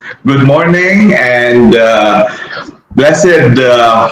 Good morning and blessed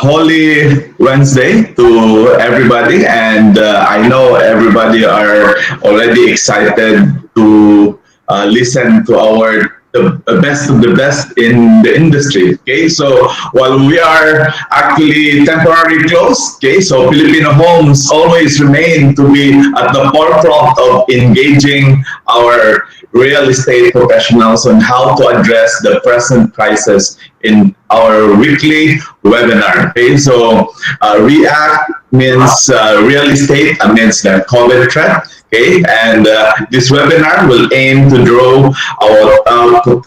Holy Wednesday to everybody. And I know everybody are already excited to listen to our the best of the best in the industry. Okay, so while we are actually temporarily closed, okay, so Filipino homes always remain to be at the forefront of engaging our real estate professionals on how to address the present crisis in our weekly webinar. Okay, so REACT means real estate amidst the COVID threat. Okay, and this webinar will aim to draw our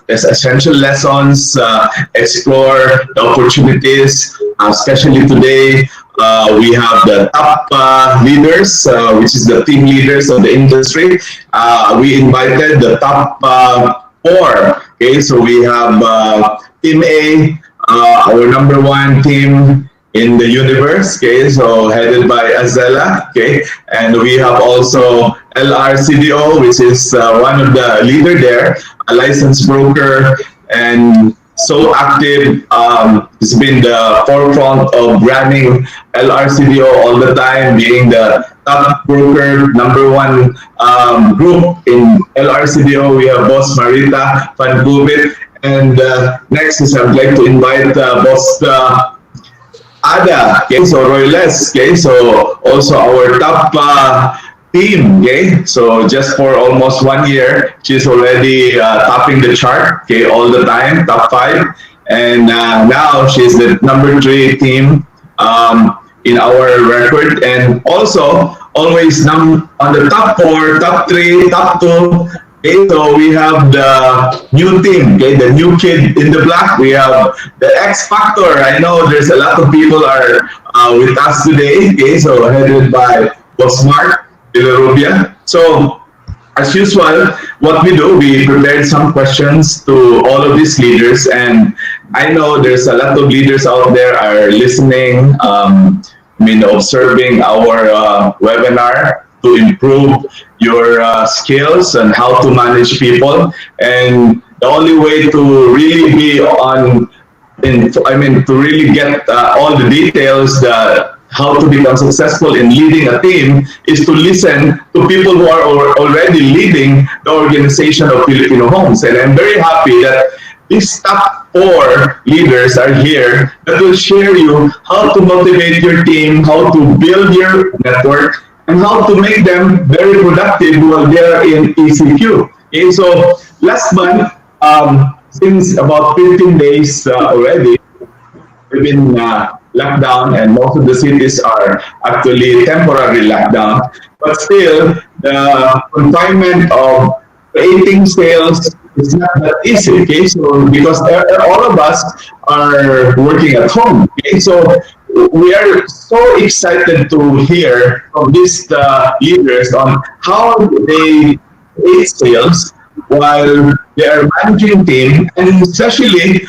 essential lessons, explore the opportunities, especially today. We have the top leaders, which is the team leaders of the industry. We invited the top four. Okay, so we have Team A, our number one team in the universe. Okay, so headed by Azela. Okay, and we have also LRCDO, which is one of the leader there, a licensed broker and so active. It's been the forefront of running LRCDO all the time, being the top broker, number one group in LRCDO. We have Boss Marita Van Gubit. And next is I'd like to invite Boss Ada, okay, so Royles, okay, so also our top team, okay, so just for almost 1 year, she's already topping the chart, okay, all the time, top five, and now she's the number three team in our record, and also always on the top four, top three, top two. Okay, so we have the new team, okay, the new kid in the block. We have the X Factor. I know there's a lot of people are with us today, okay, so headed by Boss Mark Villarubia. So as usual, what we do, we prepared some questions to all of these leaders, and I know there's a lot of leaders out there are listening, observing our webinar to improve your skills and how to manage people. And the only way to really be to really get all the details, how to become successful in leading a team is to listen to people who are already leading the organization of Filipino homes. And I'm very happy that these top four leaders are here that will share you how to motivate your team, how to build your network, and how to make them very productive while they're in ECQ. Okay, so last month, since about 15 days already, we've been locked down, and most of the cities are actually temporary lockdown. But still, the confinement of creating sales is not that easy. Okay, so because all of us are working at home. Okay, so we are so excited to hear from these leaders on how they create sales while they are managing team and especially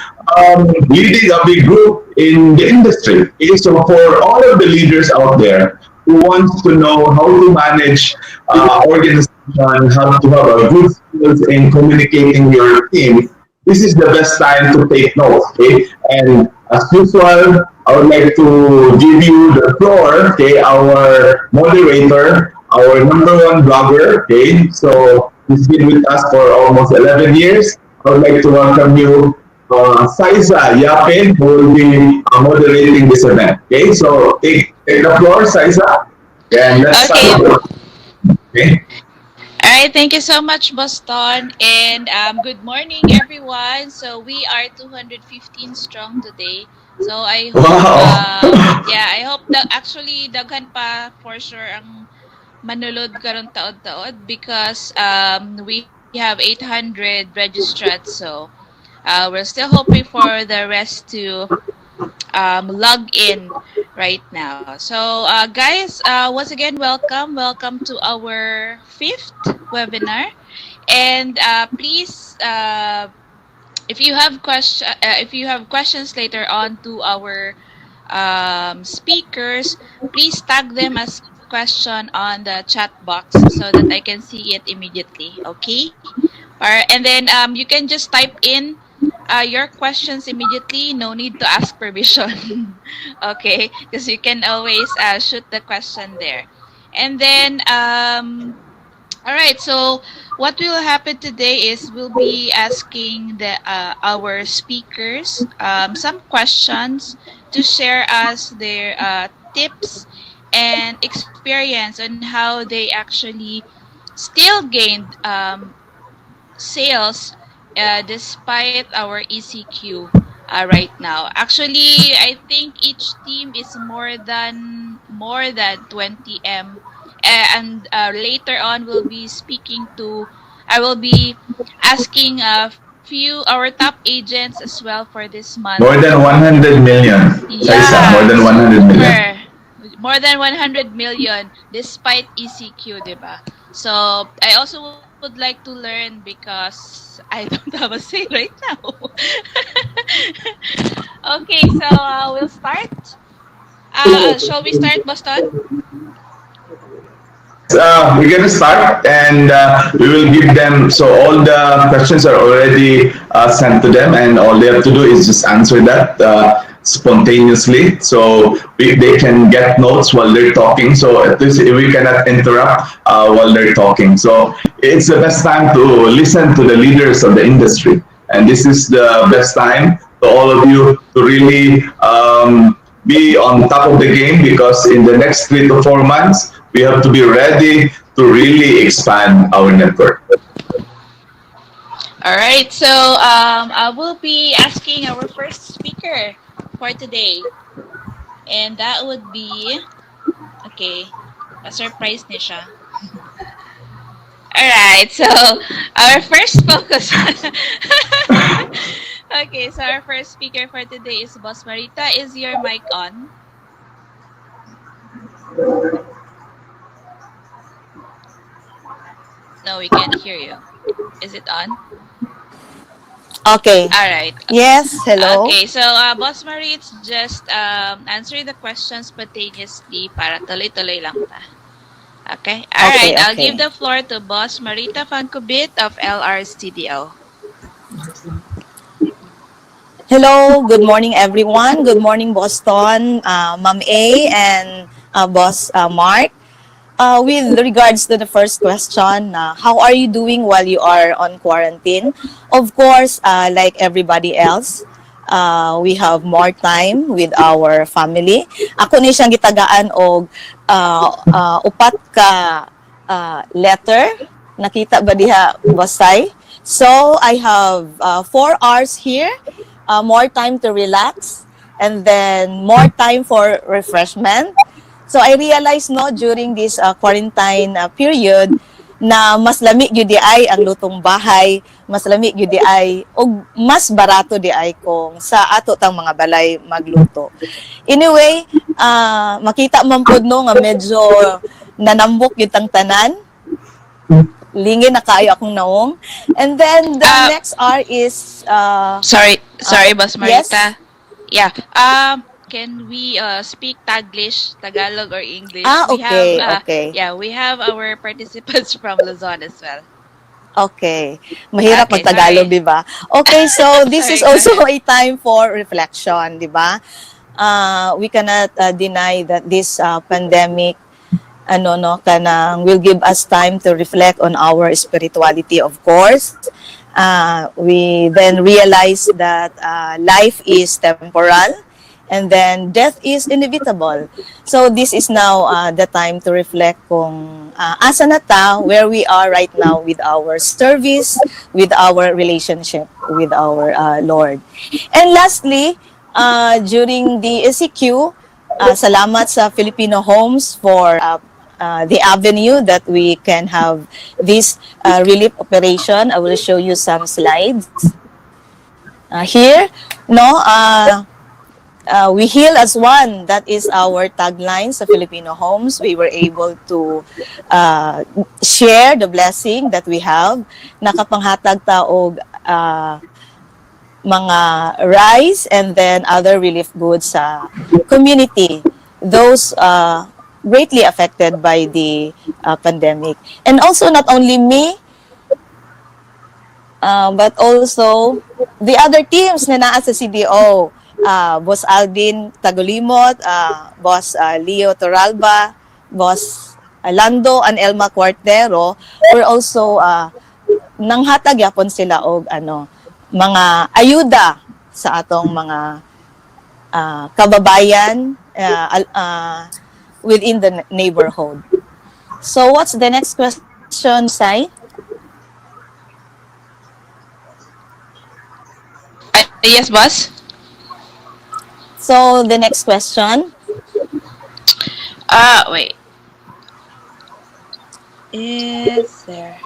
leading a big group in the industry. Okay, so for all of the leaders out there who wants to know how to manage organization, how to have a good skills in communicating your team, this is the best time to take notes. Okay, and as usual, I would like to give you the floor. Okay, our moderator, our number one blogger. Okay, so he's been with us for almost 11 years. I would like to welcome you, Saiza Yapin, who will be moderating this event. Okay, so take the floor, Saiza, and let's Okay. start. Okay. All right. Thank you so much, Boston. And good morning, everyone. So we are 215 strong today. So I hope, Wow. yeah, I hope that actually daghan pa for sure ang manulod karon taod-taod because we have 800 registrants. So we're still hoping for the rest to log in right now. So, guys, once again, welcome to our fifth webinar. And please, if you have questions later on to our speakers, please tag them as question on the chat box so that I can see it immediately. Okay. Or and then you can just type in your questions immediately. No need to ask permission. Okay, because you can always shoot the question there. And then, all right. So what will happen today is we'll be asking the our speakers some questions to share us their tips and experience on how they actually still gained sales despite our ECQ right now. Actually, I think each team is more than 20M. And later on, we'll be speaking to. I will be asking a few our top agents as well for this month. More than 100 million. Saisa, more Yeah, than 100 million. super. More than 100 million despite ECQ, diba? So, I also would like to learn because I don't have a say right now. Okay, so we'll start. Shall we start, Boston? Yes, we're going to start and we will give them. So all the questions are already sent to them, and all they have to do is just answer that spontaneously. So they can get notes while they're talking. So at least we cannot interrupt while they're talking. So it's the best time to listen to the leaders of the industry, and this is the best time to all of you to really be on top of the game, because in the next 3 to 4 months we have to be ready to really expand our network. All right, so I will be asking our first speaker for today, and that would be okay. A surprise ni siya. All right, so our first focus. Okay, so our first speaker for today is Boss Marita. Is your mic on? No, we can't hear you. Is it on? Okay. All right. Yes, hello. Okay, so Boss Marie, it's just answer the questions spontaneously para tuloy-tuloy lang ta. Okay? All right, Okay, I'll give okay. the floor to Boss Marita Fancubit of LRCDO. Hello, good morning everyone. Good morning Boston, Ma'am A and Boss Mark. With regards to the first question, how are you doing while you are on quarantine? Of course, like everybody else, we have more time with our family. Ako ni siyang gitagaan og upat ka letter. Nakita ba diha, Bossay? So, I have 4 hours here, more time to relax, and then more time for refreshment. So I realized no during this quarantine period na mas lami gyud di ay ang lutong bahay, mas lami gyud di ay og mas barato di ay kung sa ato tang mga balay magluto. Anyway, makita man pud no nga medyo nanambok gyud tang tanan. Lingin na kayo akong naong. And then the next R is Sorry, Boss yes. Marita. Yeah. Can we speak Taglish, Tagalog, or English? We have Okay, okay. yeah, we have our participants from Luzon as well. Okay. Mahirap Okay, mag-Tagalog, sorry. di ba? Okay, so this is Sorry, go also ahead. a time for reflection, di ba? We cannot deny that this pandemic will give us time to reflect on our spirituality, of course. We then realize that life is temporal and then death is inevitable. So this is now the time to reflect kung asa na ta, where we are right now with our service, with our relationship with our Lord. And lastly, during the ECQ, salamat sa Filipino Homes for the avenue that we can have this relief operation. I will show you some slides. Here, we heal as one. That is our tagline sa Filipino Homes. We were able to share the blessing that we have. Nakapanghatag taog mga rice and then other relief goods sa community. Those greatly affected by the pandemic. And also not only me, but also the other teams na naa sa CDO, Boss Alvin Tagolimot, Boss Leo Toralba, Boss Lando and Elma Cuartero were also nanghatag yapon sila og mga ayuda sa atong mga kababayan within the neighborhood. So what's the next question, Sai? Yes, boss. So the next question Wait. Is there?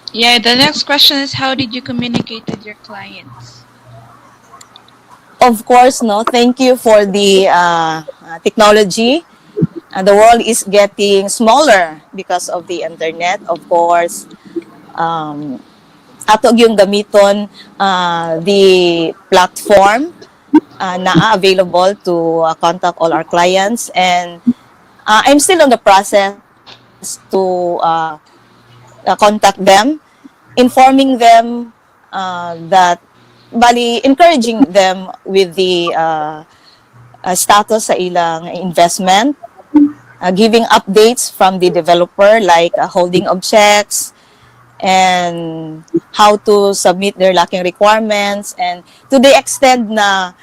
Yeah, the next question is how did you communicate with your clients? of course, no, thank you for the technology. The world is getting smaller because of the internet. Of course, ato yung gamiton the platform na available to contact all our clients, and I'm still on the process to contact them, informing them that bali encouraging them with the status sa ilang investment, giving updates from the developer like holding of checks and how to submit their lacking requirements, and to the extent na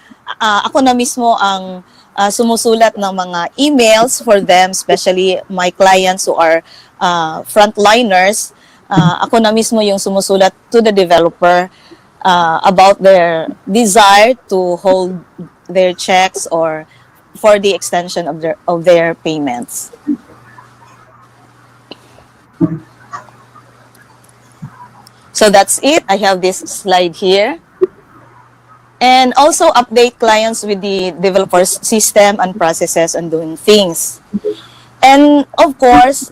ako na mismo ang sumusulat ng mga emails for them, especially my clients who are frontliners. Ako na mismo yung sumusulat to the developer about their desire to hold their checks or for the extension of their payments. So that's it. I have this slide here. And also update clients with the developer's system and processes and doing things. And of course,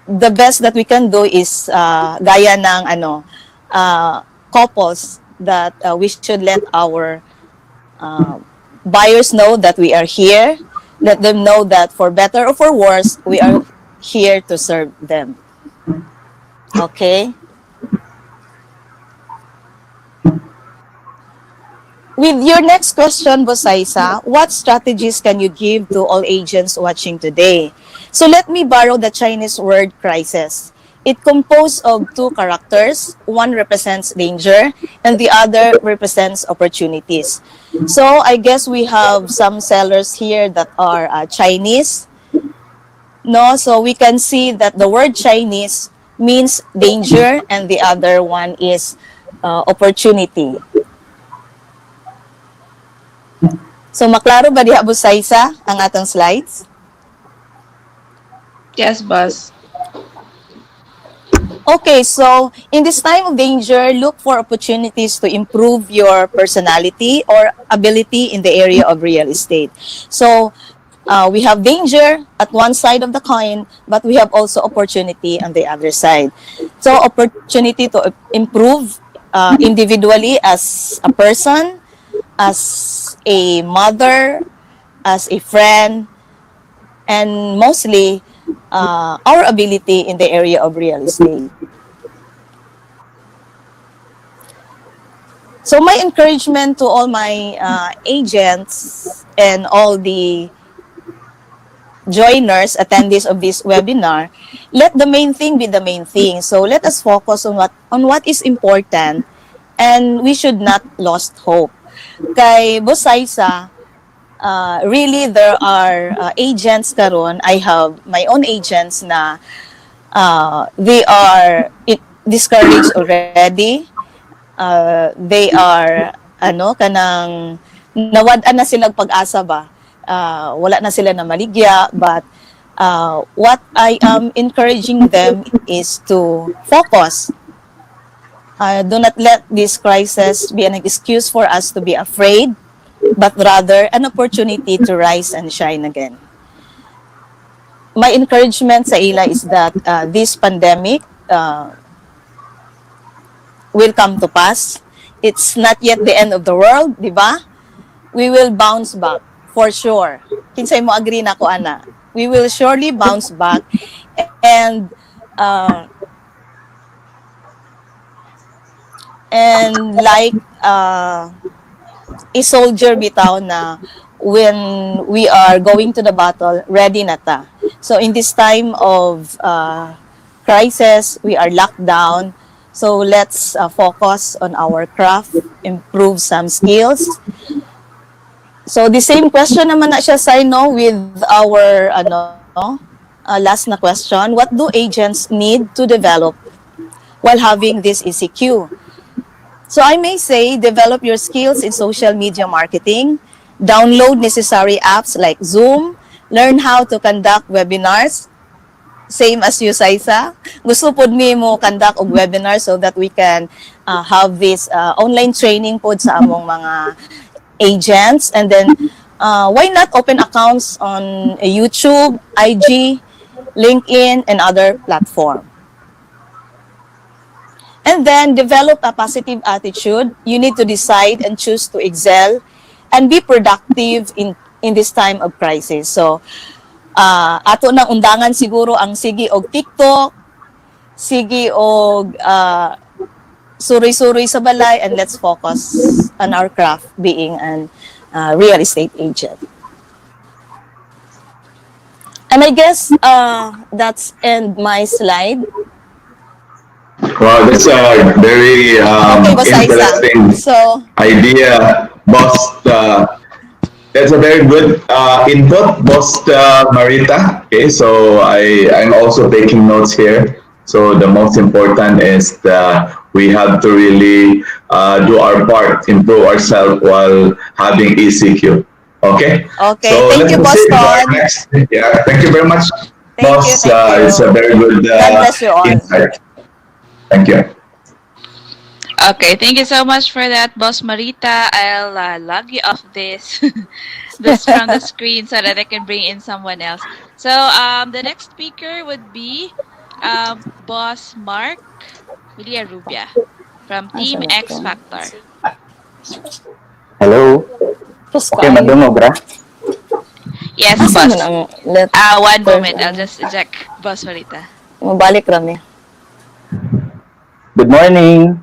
the best that we can do is gaya ng couples that we should let our buyers know that we are here. Let them know that for better or for worse, we are here to serve them. Okay? With your next question, Bosaisa, what strategies can you give to all agents watching today? So let me borrow the Chinese word crisis. It composed of two characters. One represents danger and the other represents opportunities. So I guess we have some sellers here that are Chinese. No, so we can see that the word Chinese means danger and the other one is opportunity. So maklaro ba diha Busaysa ang atong slides? Yes, boss. Okay, so in this time of danger, look for opportunities to improve your personality or ability in the area of real estate. So we have danger at one side of the coin, but we have also opportunity on the other side. So opportunity to improve individually as a person, as a mother, as a friend, and mostly our ability in the area of real estate. So my encouragement to all my agents and all the joiners, attendees of this webinar, let the main thing be the main thing. So let us focus on what is important, and we should not lose hope. Kay Bosaysa, really there are agents karon. I have my own agents na they are discouraged already. They are kanang nawad-an na silang pag-asa ba. Wala na sila na maligya, but what I am encouraging them is to focus. Do not let this crisis be an excuse for us to be afraid, but rather an opportunity to rise and shine again. My encouragement sa ila is that this pandemic will come to pass. It's not yet the end of the world, di ba? We will bounce back, for sure. Kinsay mo agree na ko, ana? We will surely bounce back. Uh, and like a soldier bitaw na when we are going to the battle, ready na ta. So in this time of crisis, we are locked down. So let's focus on our craft, improve some skills. So the same question naman na siya sa no with our last na question. What do agents need to develop while having this ECQ? So I may say develop your skills in social media marketing, download necessary apps like Zoom, learn how to conduct webinars, same as you, Saisa. Gusto pod mi mo conduct og webinar so that we can have this online training pod sa among mga agents. And then, why not open accounts on YouTube, IG, LinkedIn, and other platform? And then, develop a positive attitude. You need to decide and choose to excel and be productive in this time of crisis. So, ato nang undangan siguro ang sige og TikTok, sige og suri-suri sa balay, and let's focus on our craft being an real estate agent. And I guess that's end my slide. Wow, that's a very Okay, Bosaisa. interesting So, idea, boss. That's a very good input, boss Marita. Okay, so I'm also taking notes here. So the most important is that we have to really do our part, improve ourselves while having ECQ. Okay, okay. so Thank let's you, proceed to our Boston. next. Yeah, thank you very much, Thank you, boss. thank It's a you. very good God bless you all. insight. Thank you. Okay, thank you so much for that, Boss Marita. I'll log you off this this from the screen so that I can bring in someone else. So the next speaker would be Boss Mark Villarubia from Team Asan na X to? Factor. Hello. Just Okay, madungog kayo. ra. Yes, Asa man boss. ang let One moment. I'll just check Boss Marita. mabalik rami. Good morning.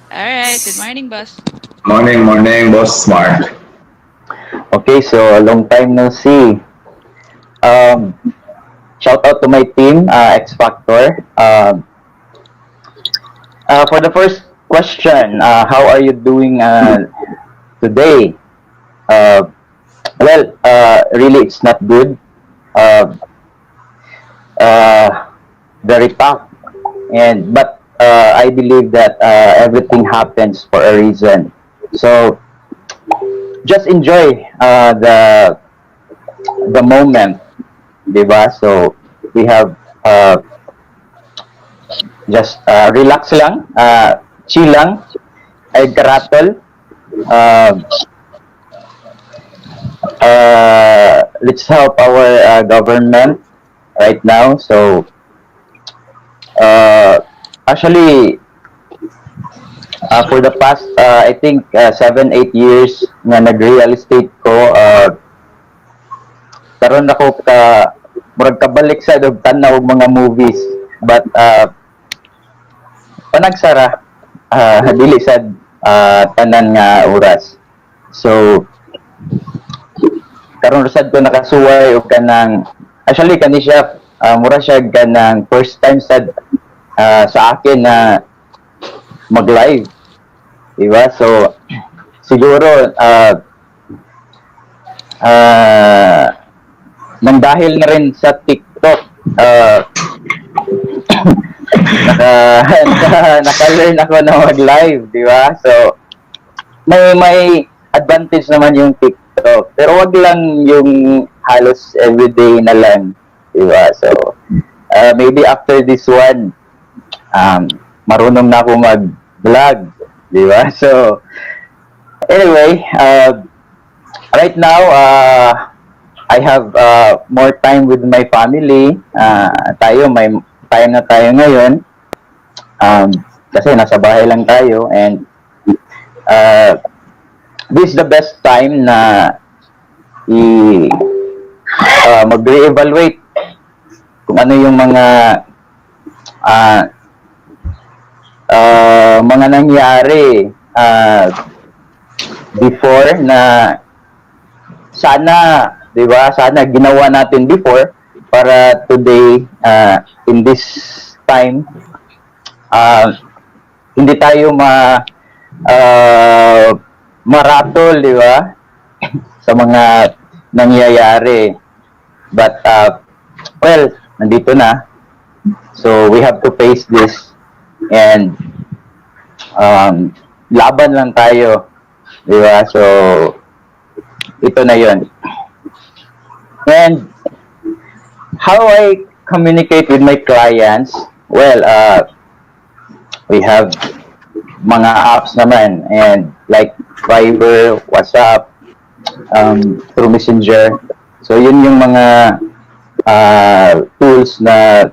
All right. Good morning, boss. Morning, morning, boss Smart. Okay, so long time no see. Um, Shout out to my team, X Factor. For the first question, how are you doing today? Uh, really, it's not good. Uh, Very tough, but I believe that everything happens for a reason. So just enjoy the moment, diba? So we have just relax lang, chill lang, ay karatol. Uh, let's help our government right now. So actually, for the past, I think, 7-8 years na nag-real estate ko, karon ako murag kabalik sa og tanaw og mga movies, but panagsara, dili sad tanan nga oras. So karon sad ko nakasuway og kanang, actually kani siya, mura siya kanang first time sad sa akin na mag-live, diba? So siguro nang dahil na rin sa TikTok, naka-learn ako na mag-live, di ba? So may advantage naman yung TikTok, pero wag lang yung halos everyday na lang, di ba? So maybe after this one, marunong na ako mag-vlog, di ba? So anyway, right now, I have more time with my family. May time na tayo ngayon. Kasi nasa bahay lang tayo, and this is the best time na mag-reevaluate kung ano yung uh, mga nangyari before na sana, di ba, sana ginawa natin before para today, in this time, hindi tayo maratol, di ba, sa mga nangyayari. But, well, nandito na. So, we have to face this and laban lang tayo. Di ba? So, ito na yun. And how I communicate with my clients, well, we have mga apps naman, and like Viber, WhatsApp, through Messenger. So, yun yung mga tools na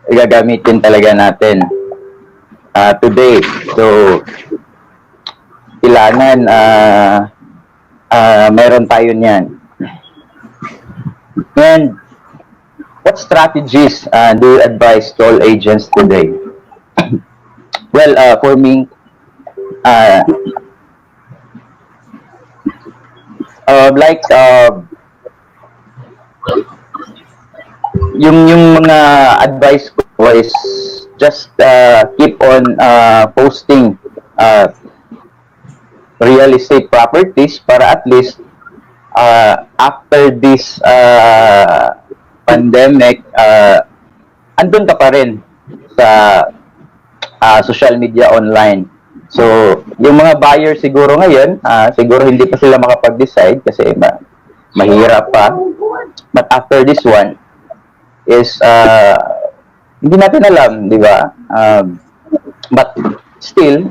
gagamitin talaga natin today. So, kailangan meron tayo niyan. And what strategies do you advise to all agents today? Well, for me, like yung mga advice ko is just keep on posting real estate properties para at least after this pandemic, andun ka pa rin sa social media online. So, yung mga buyers siguro ngayon, siguro hindi pa sila makapag-decide kasi mahirap pa. But after this one, is hindi natin alam, di ba? But still,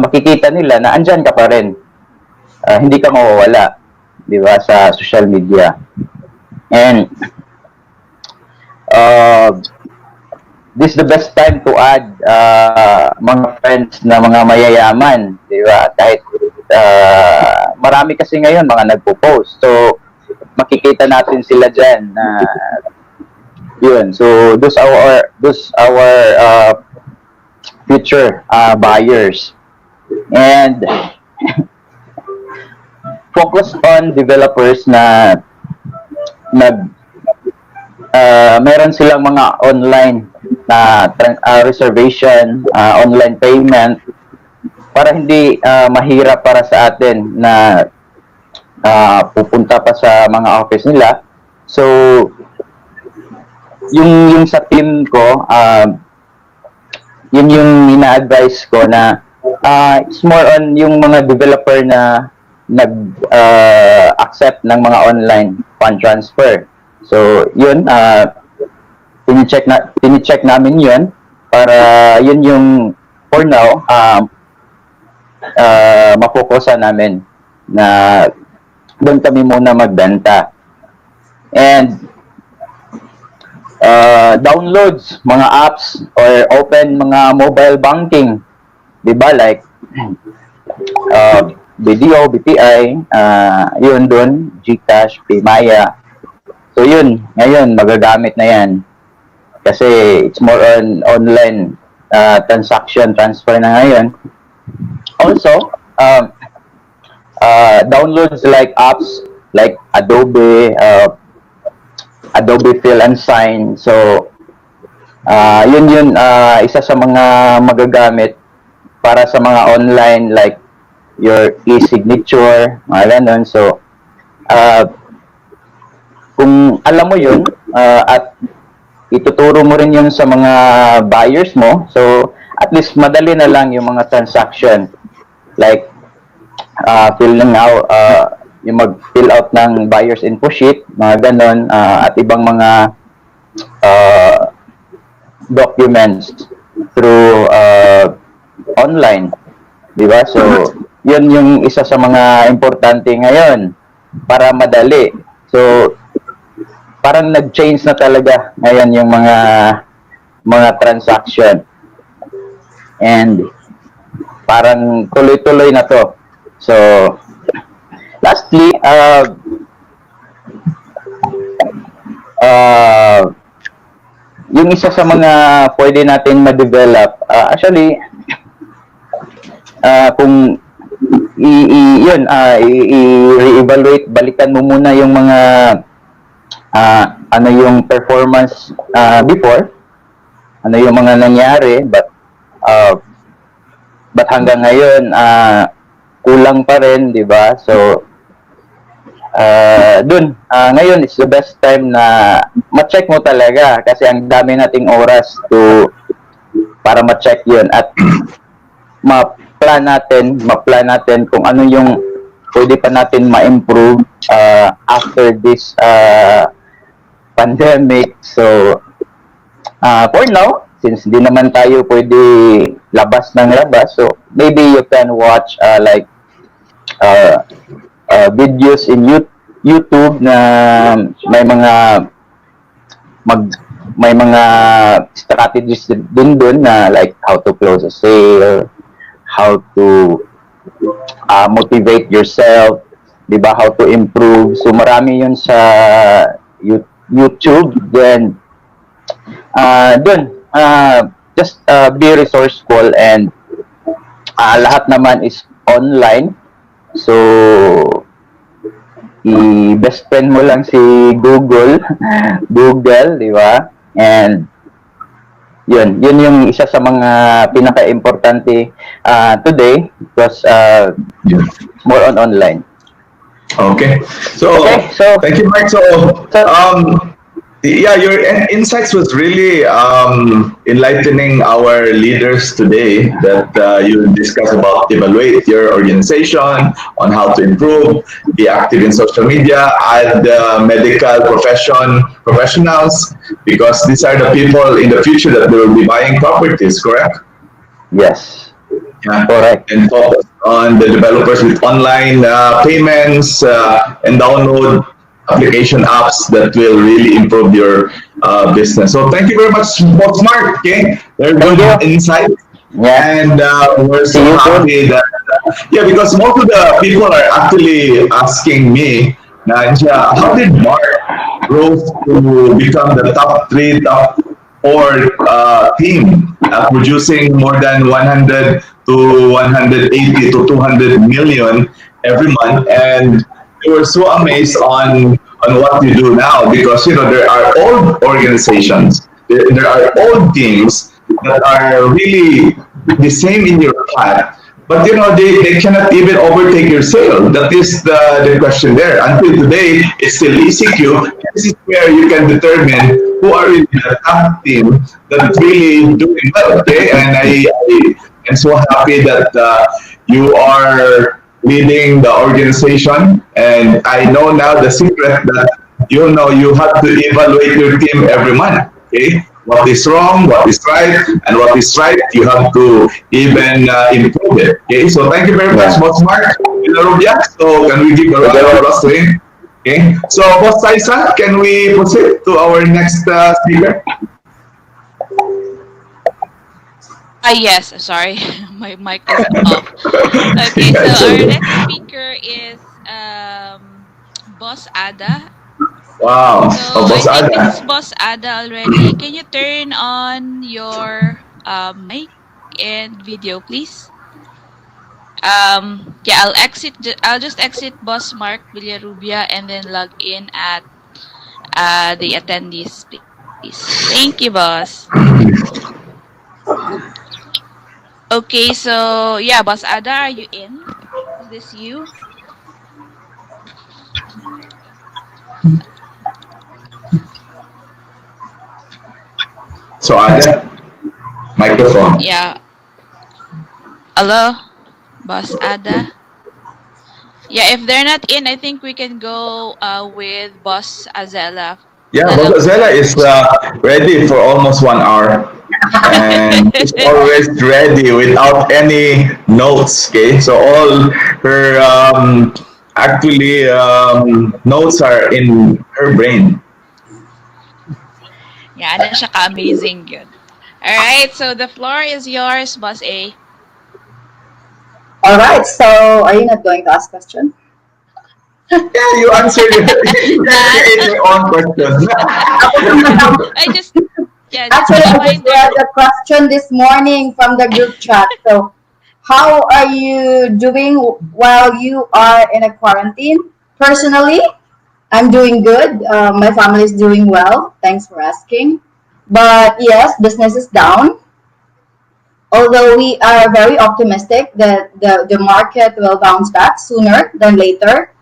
makikita nila na andyan ka pa rin. Hindi ka mawawala, di ba, sa social media. And this is the best time to add mga friends na mga mayayaman, di ba? Kahit marami kasi ngayon mga nagpo-post. So, makikita natin sila dyan na yun. So, those our future buyers. And focus on developers na meron silang mga online na reservation, online payment para hindi mahirap para sa atin na pupunta pa sa mga office nila. So, yung sa team ko, yun yung ina-advise ko na it's more on yung mga developer na nag-accept ng mga online fund transfer. So, yun, tinicheck namin yun para yun yung for now, mapokusan namin na doon kami muna magbenta. And downloads, mga apps, or open mga mobile banking. Diba? Like, video, BPI, yun dun, GCash, Paymaya. So yun, ngayon, magagamit na yan. Kasi it's more on online transaction transfer na ngayon. Also, downloads like apps like Adobe, Adobe Fill and Sign. So, yun, isa sa mga magagamit para sa mga online like your e-signature, mga ganun. So, kung alam mo yun, at ituturo mo rin yun sa mga buyers mo, so, at least madali na lang yung mga transaction. Like, filling out, yung mag-fill out ng buyer's info sheet, mga ganon, at ibang mga documents through online. Diba? So, yun yung isa sa mga importante ngayon para madali. So, parang nag-change na talaga ngayon yung mga transaction. And parang tuloy-tuloy na to. So, lastly, yung isa sa mga pwede natin ma-develop, actually, kung i-re-evaluate, balikan mo muna yung mga ano yung performance before, ano yung mga nangyari, uh, but hanggang ngayon kulang pa rin, di ba? So ngayon is the best time na ma-check mo talaga kasi ang dami nating oras para ma-check yun at ma-plan natin kung ano yung pwede pa natin ma-improve after this pandemic. So for now, since di naman tayo pwede labas ng labas, so maybe you can watch uh, videos in YouTube na may mga may mga strategies din doon na like how to close a sale, how to motivate yourself, 'di ba? How to improve. So marami 'yun sa YouTube. Then just be resourceful and lahat naman is online. So i-best friend mo lang si Google, Google, di ba? And yun yung isa sa mga pinaka-importante today because more on online. Okay. So, thank you, Mike. So, yeah, your insights was really enlightening our leaders today that you discuss about evaluate your organization on how to improve, be active in social media, add medical professionals, because these are the people in the future that will be buying properties, correct? Yes. Yeah, correct. and focus on the developers with online payments and download application apps that will really improve your business. So thank you very much, both Mark. Okay, very good insight. Yeah. And we're so happy that because most of the people are actually asking me, how did Mark grow to become the top 3, top 4 team, producing more than 100 to 180 to 200 million every month, and we were so amazed on what you do now, because there are old organizations, there are old teams that are really the same in your path, but they cannot even overtake your sale. That is the question there. Until today, it's still ECQ. This is where you can determine who are in the top team that's really doing well. Okay, and I am so happy that you are leading the organization, and I know now the secret that you have to evaluate your team every month. Okay, what is wrong, what is right, and what is right, you have to even improve it. Okay, so thank you very much, Boss Mark. So can we give a round of applause to him? Okay, so Boss Saisa, can we proceed to our next speaker? Yes, sorry, my mic is off. Okay, so our next speaker is Boss Ada. Wow, So Boss I think Ada. this is Boss Ada already. Can you turn on your mic and video, please? Yeah, I'll just exit Boss Mark Villarubia and then log in at the attendees, please. Thank you, boss. Okay, so yeah, Boss Ada, are you in? Is this you? So Ada, microphone. Yeah. Hello, Boss Ada. Yeah, if they're not in, I think we can go with Boss Azela. Yeah, Boss Azela is ready for almost 1 hour. And she's always ready without any notes. Okay, so all her actually notes are in her brain. Yeah, na siya ka-amazing yun. Alright, so the floor is yours, Boss A. Alright, so are you not going to ask question? Yeah, you answered you can That create your own question. Ako naman ang, I just yeah, just a actually, I just reminder. read the question this morning from the group chat. So, how are you doing while you are in a quarantine? Personally, I'm doing good. My family is doing well. Thanks for asking. But yes, business is down. Although we are very optimistic that the market will bounce back sooner than later.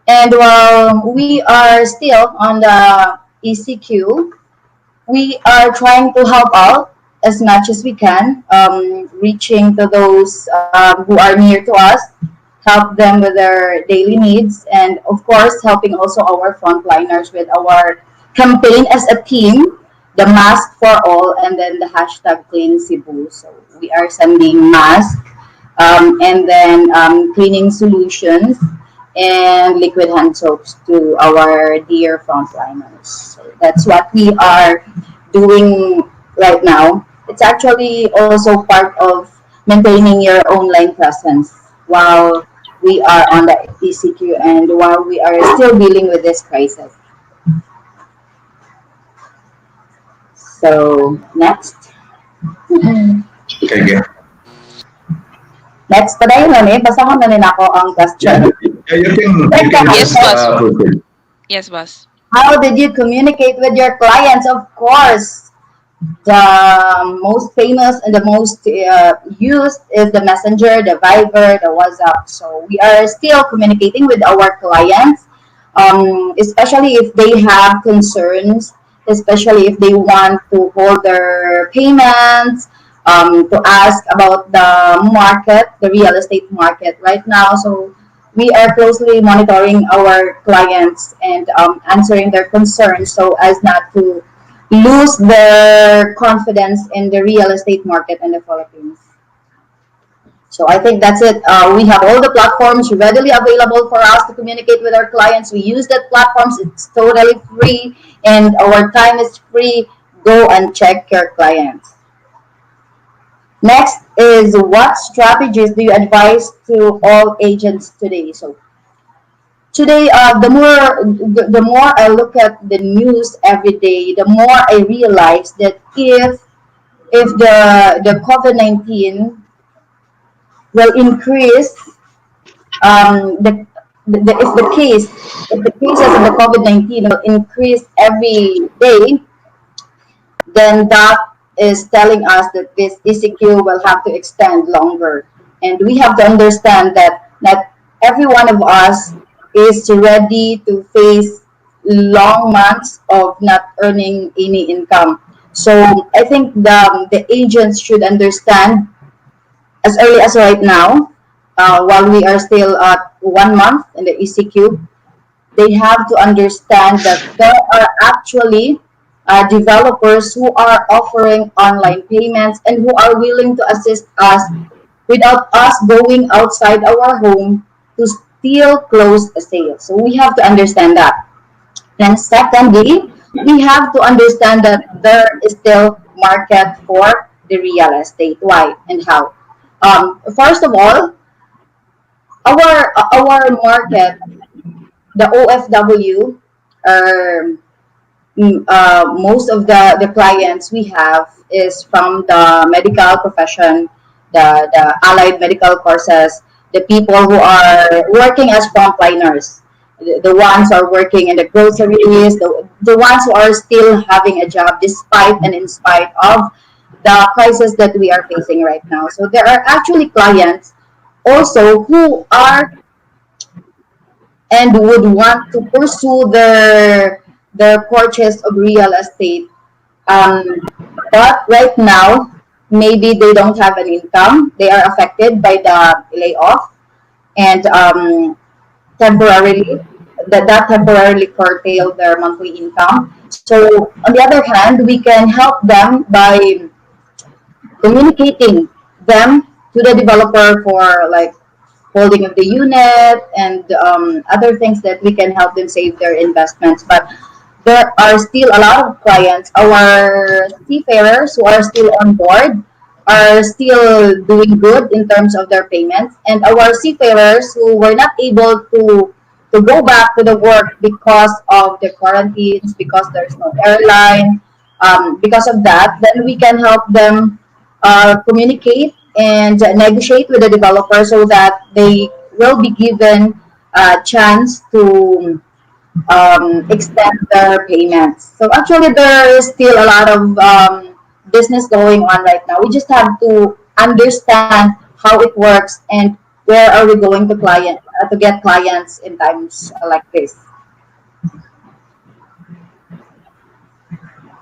And while we are still on the ECQ, we are trying to help out as much as we can, reaching to those who are near to us, help them with their daily needs, and of course, helping also our frontliners with our campaign as a team, the mask for all, and then the hashtag clean Cebu. So we are sending masks and then cleaning solutions and liquid hand soaps to our dear frontliners. So that's what we are doing right now. It's actually also part of maintaining your online presence while we are on the ECQ and while we are still dealing with this crisis. So next. Okay, okay. Next, padayon na ni, basahon na ni ako ang Yeah, question. yeah, you can Yes, just boss. proceed. Yes, boss. How did you communicate with your clients? Of course, the most famous and the most used is the Messenger, the Viber, the WhatsApp. So we are still communicating with our clients, especially if they have concerns, especially if they want to hold their payments, to ask about the market, the real estate market right now. So we are closely monitoring our clients and answering their concerns so as not to lose their confidence in the real estate market in the Philippines. So I think that's it. We have all the platforms readily available for us to communicate with our clients. We use that platforms. It's totally free and our time is free. Go and check your clients. Next is what strategies do you advise to all agents today? So today, the more I look at the news every day, the more I realize that if the COVID-19 will increase, if the cases of the COVID-19 will increase every day, then that is telling us that this ECQ will have to extend longer. And we have to understand that not every one of us is ready to face long months of not earning any income. So I think the agents should understand as early as right now, while we are still at 1 month in the ECQ, they have to understand that there are actually developers who are offering online payments and who are willing to assist us without us going outside our home to still close a sale. So we have to understand that. And secondly, we have to understand that there is still market for the real estate. Why and how? First of all, our market, the OFW, are most of the clients we have is from the medical profession, the allied medical courses, the people who are working as frontliners, the ones who are working in the groceries, the ones who are still having a job despite and in spite of the crisis that we are facing right now. So there are actually clients also who are and would want to pursue their purchase of real estate. But right now, maybe they don't have an income. They are affected by the layoff, and temporarily that temporarily curtail their monthly income. So on the other hand, we can help them by communicating them to the developer for like holding of the unit and other things that we can help them save their investments. But there are still a lot of clients, our seafarers who are still on board, are still doing good in terms of their payments, and our seafarers who were not able to to go back to the work because of the quarantines, because there's no airline, because of that, then we can help them communicate and negotiate with the developer so that they will be given a chance to extend their payments. So actually, there is still a lot of business going on right now. We just have to understand how it works and where are we going to get clients in times like this.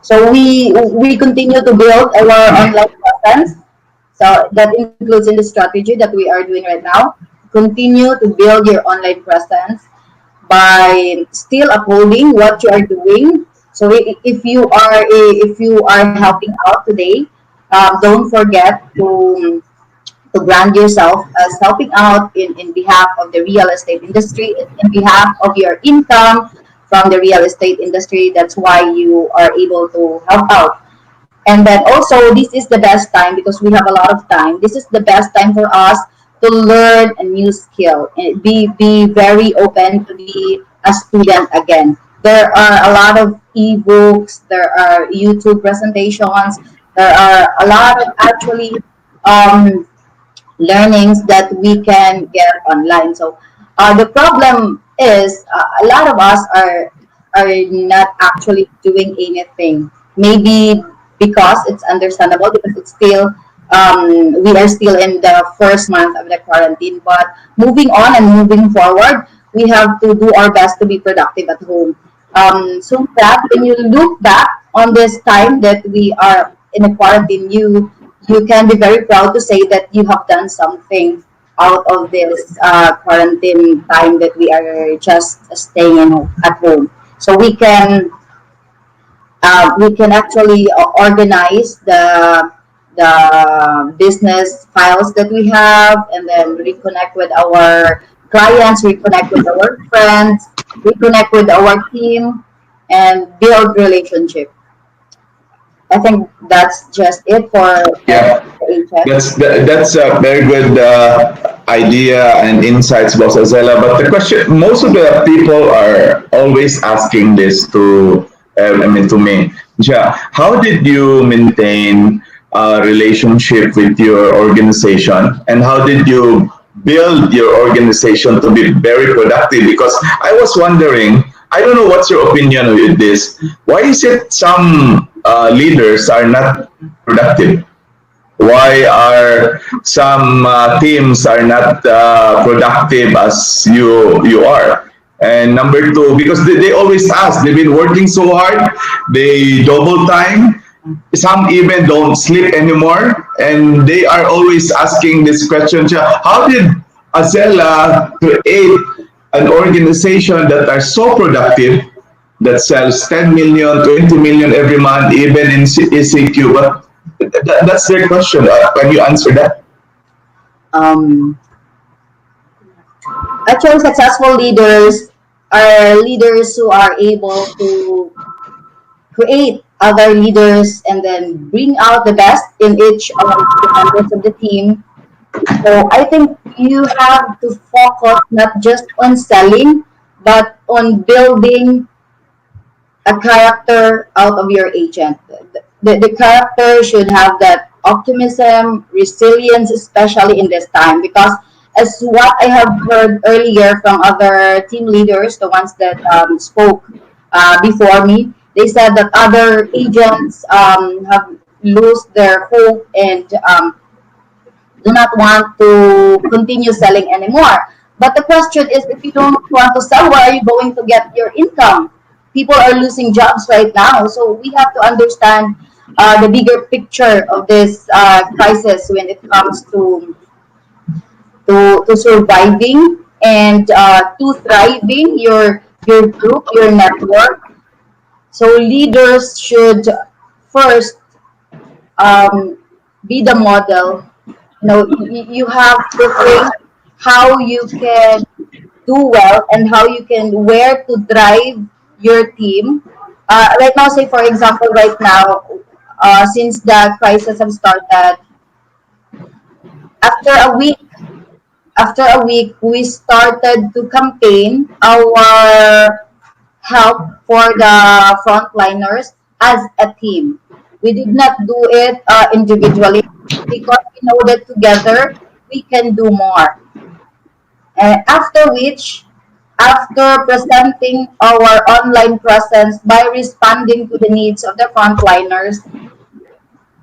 So we continue to build our online presence. So that includes in the strategy that we are doing right now. Continue to build your online presence by still upholding what you are doing. So if you are helping out today, don't forget to brand yourself as helping out in behalf of the real estate industry, in behalf of your income from the real estate industry. That's why you are able to help out. And then also, this is the best time because we have a lot of time. This is the best time for us to learn a new skill and be very open to be a student again. There are a lot of ebooks, there are YouTube presentations, there are a lot of actually um, learnings that we can get online. So the problem is a lot of us are not actually doing anything. Maybe because it's understandable because it's still we are still in the first month of the quarantine. But moving on and moving forward, we have to do our best to be productive at home. So that when you look back on this time that we are in a quarantine, you can be very proud to say that you have done something out of this quarantine time that we are just staying at home. So we can actually organize the business files that we have, and then reconnect with our clients, reconnect with our friends, reconnect with our team, and build relationship. I think that's just it for Yeah, the agent. that's a very good idea and insights, Boss Azela. But the question, most of the people are always asking this to, I mean, to me. Ja, how did you maintain a relationship with your organization, and how did you build your organization to be very productive? Because I was wondering, I don't know what's your opinion with this. Why is it some leaders are not productive? Why are some teams are not productive as you are? And number two, because they always ask, they've been working so hard, they double time, some even don't sleep anymore, and they are always asking this question: how did Azela create an organization that are so productive, that sells 10 million, 20 million every month, even in ECQ? But that's their question. Can you answer that? Um, Actually, successful leaders are leaders who are able to create other leaders and then bring out the best in each of the members of the team. So I think you have to focus not just on selling, but on building a character out of your agent. The character should have that optimism, resilience, especially in this time, because as what I have heard earlier from other team leaders, the ones that spoke before me, they said that other agents have lost their hope and do not want to continue selling anymore. But the question is, if you don't want to sell, where are you going to get your income? People are losing jobs right now, so we have to understand the bigger picture of this crisis when it comes to surviving and to thriving your group, your network. So leaders should first um, be the model. You have to think how you can do well and how you can where to drive your team. Right now, say for example, right now, since the crisis have started, after a week, after a week, we started to campaign our help for the frontliners as a team. We did not do it individually because we know that together we can do more. After which, after presenting our online presence by responding to the needs of the frontliners,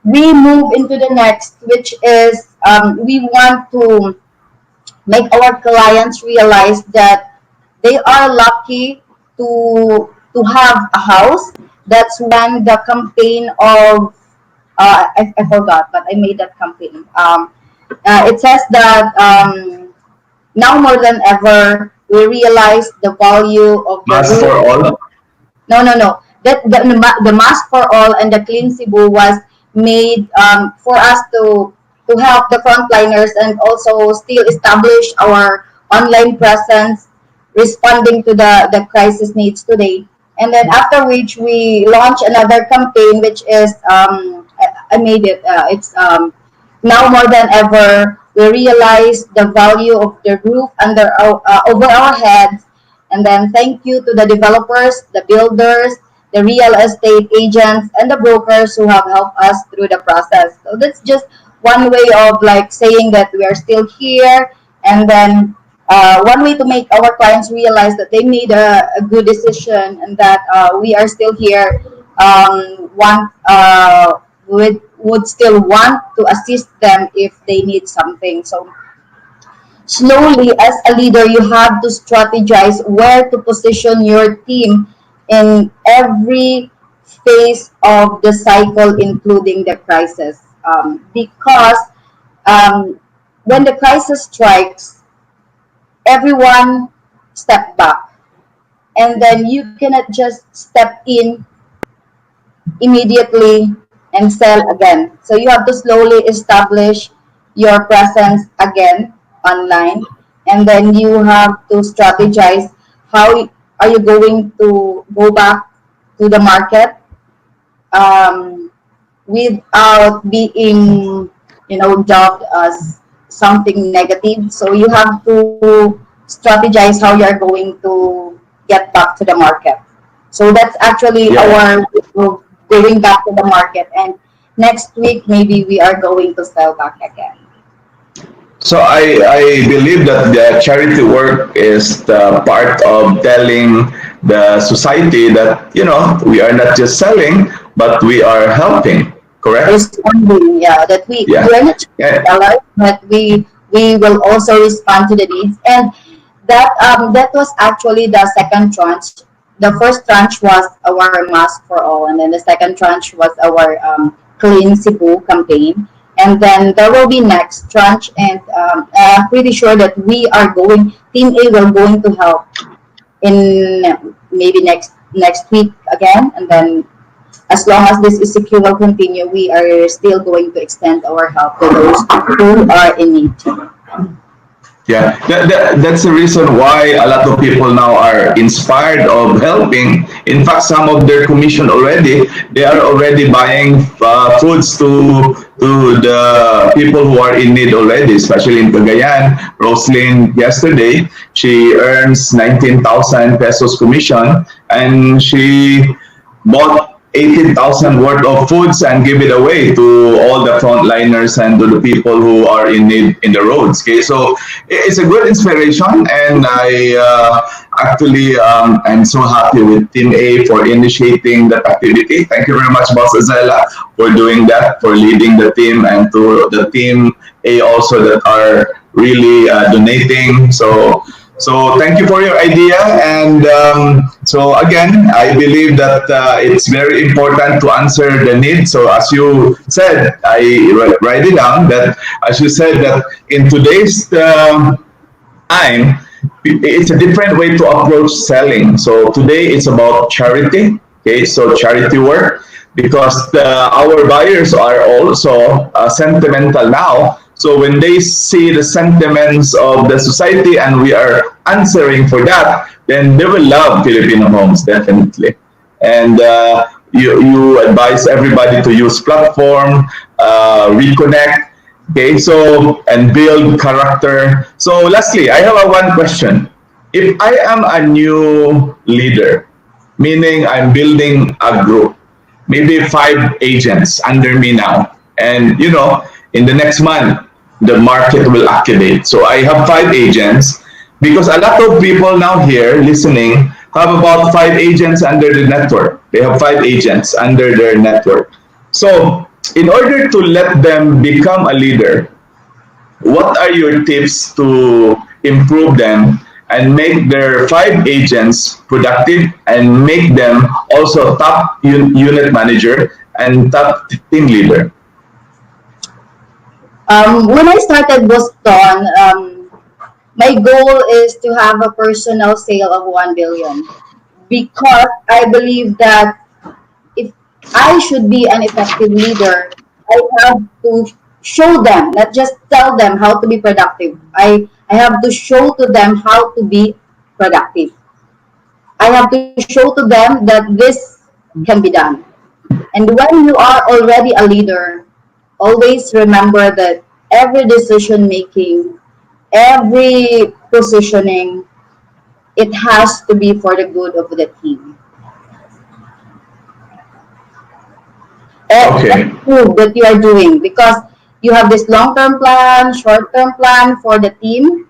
we move into the next, which is we want to make our clients realize that they are lucky to have a house. That's when the campaign of I forgot, but I made that campaign. It says that now more than ever we realize the value of the Mask for roof. all. No, no, no. That the mask for all and the clean Cebu was made for us to help the frontliners and also still establish our online presence, responding to the crisis needs today. And then after which we launch another campaign, which is I made it. It's now more than ever we realize the value of the roof over our heads, and then thank you to the developers, the builders, the real estate agents, and the brokers who have helped us through the process. So that's just one way of like saying that we are still here, and then one way to make our clients realize that they made a good decision and that we are still here. Would still want to assist them if they need something. So slowly, as a leader, you have to strategize where to position your team in every phase of the cycle, including the crisis. Because um, when the crisis strikes, everyone step back, and then you cannot just step in immediately and sell again. So you have to slowly establish your presence again online, and then you have to strategize how are you going to go back to the market um, without being, dubbed as something negative. So you have to strategize how you are going to get back to the market. So that's actually Yeah. our way of going back to the market. And next week, maybe we are going to sell back again. So I believe that the charity work is the part of telling the society that, we are not just selling, but we are helping. Correct? Responding, yeah, that we Yeah. are not just Yeah. sellers, but we will also respond to the needs. And that was actually the second tranche. The first tranche was our mask for all, and then the second tranche was our clean Cebu campaign. And then there will be next tranche, and I'm pretty sure that we are going. Team A will going to help in maybe next week again, and then as long as this is secure will continue, we are still going to extend our help to those who are in need. Yeah, that's the reason why a lot of people now are inspired of helping. In fact, some of their commission already, they are already buying foods to the people who are in need already, especially in Cagayan. Roslyn yesterday, she earns 19,000 pesos commission, and she bought 18,000 worth of foods and give it away to all the frontliners and to the people who are in need in the roads. Okay, so it's a good inspiration, and I actually I'm so happy with Team A for initiating that activity. Thank you very much, Boss Azela, for doing that, for leading the team, and to the Team A also that are really donating. So thank you for your idea. And so again, I believe that it's very important to answer the need. So as you said, I write it down that as you said that in today's time, it's a different way to approach selling. So today it's about charity. Okay, so charity work because our buyers are also sentimental now. So when they see the sentiments of the society and we are answering for that, then they will love Filipino homes definitely. And you advise everybody to use platform, reconnect, Okay, so and build character. So lastly, I have a one question. If I am a new leader, meaning I'm building a group, maybe 5 agents under me now, and in the next month the market will activate. So I have 5 agents because a lot of people now here listening have about 5 agents under the network. They have 5 agents under their network. So in order to let them become a leader, what are your tips to improve them and make their 5 agents productive and make them also top unit manager and top team leader? When I started Boston, my goal is to have a personal sale of 1 billion because I believe that if I should be an effective leader, I have to show them, not just tell them how to be productive. I have to show to them how to be productive. I have to show to them that this can be done. And when you are already a leader, always remember that every decision making, every positioning, it has to be for the good of the team. Okay. Every move that you are doing, because you have this long-term plan, short-term plan for the team.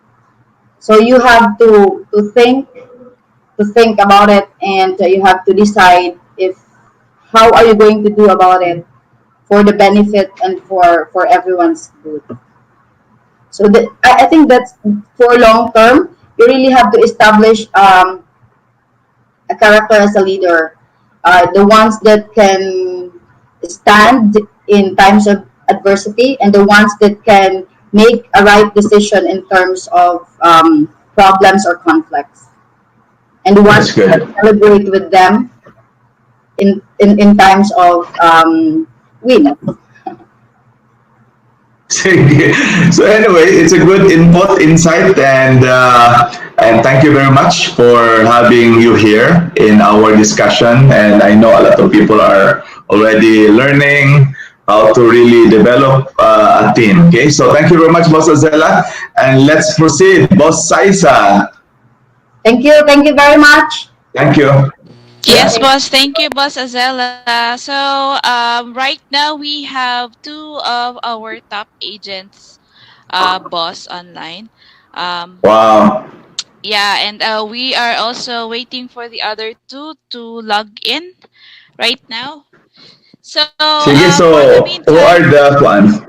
So you have to think about it, and you have to decide if how are you going to do about it for the benefit and for everyone's good. So I think that's for long term. You really have to establish a character as a leader. The ones that can stand in times of adversity, and the ones that can make a right decision in terms of problems or conflicts, and the ones That's who can good. celebrate with them in times of win. So anyway, it's a good input, insight, and thank you very much for having you here in our discussion. And I know a lot of people are already learning how to really develop a team. Okay, so thank you very much, Boss Azela, and let's proceed, Boss Saisa. Thank you. Thank you very much. Thank you. Yes, Yeah. boss. Thank you, boss Azela. So, right now we have two of our top agents, boss online. Um, Wow. yeah, and we are also waiting for the other two to log in right now. So, Sige, for the so who meantime, are the ones?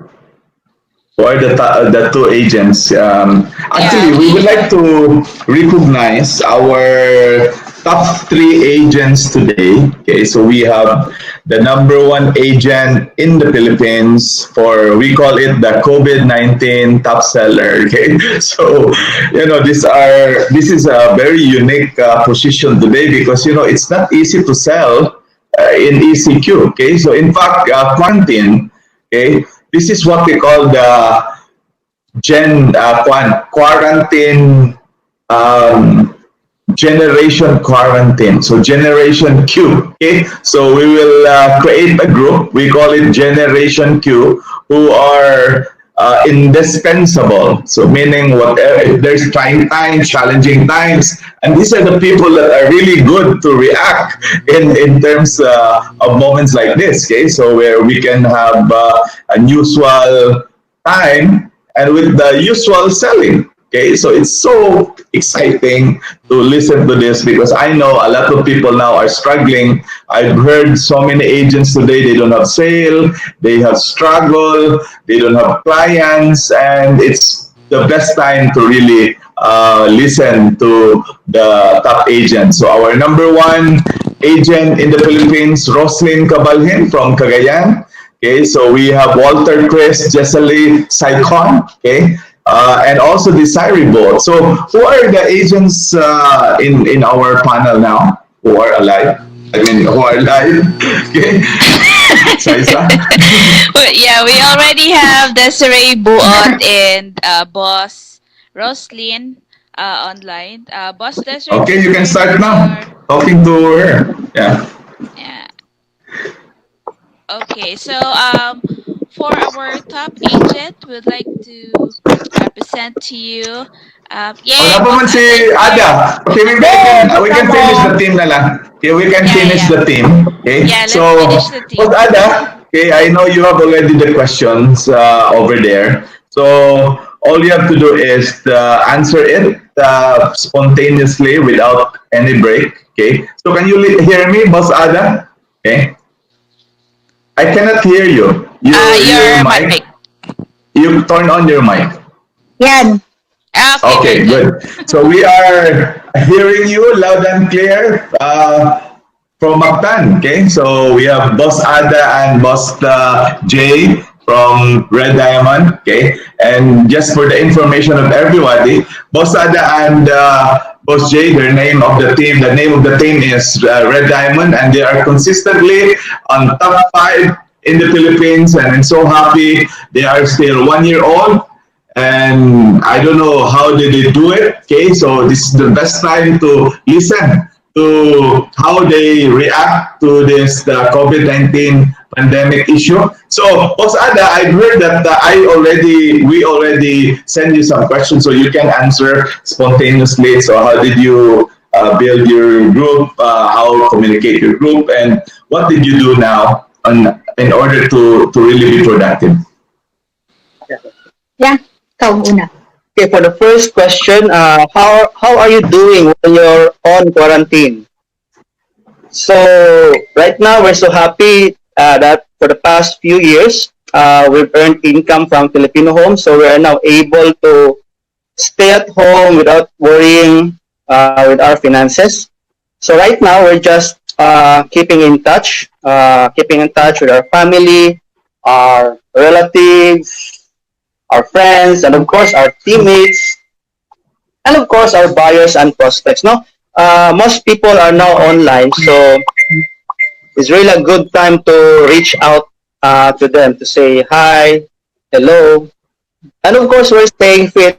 Or the 2 agents. yeah, Actually, we we would like have. to recognize our top 3 agents today. Okay, so we have the number one agent in the Philippines for, we call it the COVID-19 top seller. Okay, so this is a very unique position today because it's not easy to sell in ECQ. Okay, so in fact, quarantine. Okay, this is what we call the quarantine, um, generation quarantine. So generation Q. Okay. So we will create a group. We call it Generation Q, who are indispensable. So meaning whatever if there's trying times, challenging times, and these are the people that are really good to react in terms of moments like this. Okay. So where we can have unusual time and with the usual selling. Okay, so it's so exciting to listen to this because I know a lot of people now are struggling. I've heard so many agents today, they don't have sale, they have struggle, they don't have clients, and it's the best time to really listen to the top agent. So our number one agent in the Philippines, Roslyn Cabalhin from Cagayan. Okay, so we have Walter Chris, Jesselie Saicon, okay, and also Desirable. So who are the agents in our panel now who are alive? I mean, who are alive? Okay, Saisa. Well, yeah, we already have Desiree Buot and boss Roslyn online. Boss Desiree, Okay, please you can share start now your. talking to her. Yeah. Yeah. Okay, so for for our top agent, would like to present to you. O, Yay, Boss napaman si Ada is here. Ada. Okay, Hey, we can finish Bosada. the team na lang. Okay, we can Yeah, finish yeah. the team. Okay, Yeah, let's so, finish the Boss team. Ada, okay, I know you have already the questions over there. So, all you have to do is answer it spontaneously without any break. Okay, so can you hear me, Boss Ada? Okay, I cannot hear you. Your Your mic. mic, you turn on your mic. Yan. Okay, very Okay, good. good. So we are hearing you loud and clear from Mactan. Okay, so we have Boss Ada and Boss Jay from Red Diamond. Okay, and just for the information of everybody, Boss Ada and Boss Jay, the name of the team is Red Diamond, and they are consistently on top five in the Philippines, and I'm so happy they are still 1 year old, and I don't know how did they do it. Okay, so this is the best time to listen to how they react to this the COVID-19 pandemic issue. So, Boss Ada, I heard that we already send you some questions so you can answer spontaneously. So, how did you build your group? How communicate your group, and what did you do now in order to really be productive? Yeah, ikaw muna. Okay, for the first question, how are you doing when you're on quarantine? So right now we're so happy that for the past few years we've earned income from Filipino homes, so we are now able to stay at home without worrying with our finances. So right now we're just keeping in touch with our family, our relatives, our friends, and of course our teammates, and of course our buyers and prospects. No, most people are now online, so it's really a good time to reach out to them to say hi, hello, and of course we're staying fit.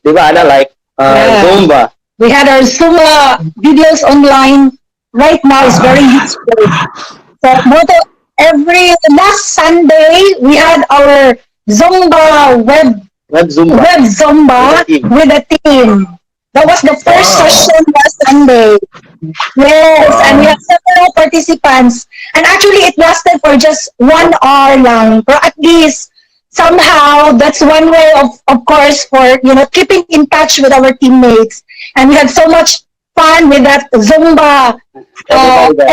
Di ba, Ana? Like Yeah. Zumba. We had our Zumba videos online. Right now is very useful. So every last Sunday we had our Zumba Web Zumba. web Zumba With a team. with a team. That was the first Wow. session last Sunday. Yes, and we Wow. have several participants. And actually, it lasted for just 1 hour long. But at least somehow that's one way of course, for keeping in touch with our teammates. And we had so much fun with that Zumba.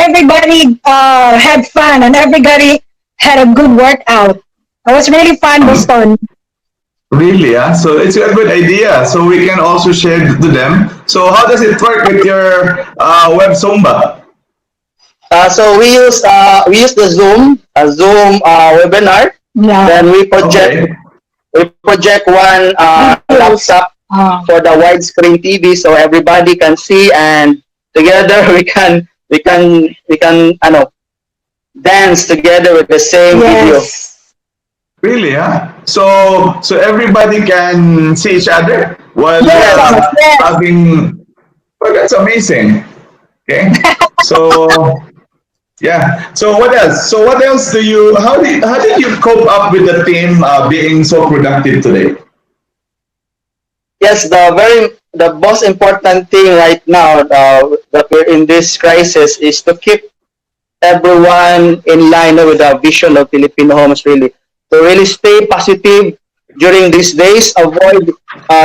Everybody had fun, and everybody had a good workout. It was really fun, Boston. Really, yeah. So it's a good idea. So we can also share it to them. So how does it work with your web Zumba? So we use the Zoom webinar. Yeah. Then Okay. we project one laptop for the widescreen TV so everybody can see, and together we can dance together with the same video. Yes. Really, yeah. So everybody can see each other while Yes. Yes. having. Well, that's amazing. Okay. So yeah. So what else? So what else do you? How did you cope up with the team being so productive today? Yes, the most important thing right now that we're in this crisis is to keep everyone in line with the vision of Filipino homes, really. To really stay positive during these days, avoid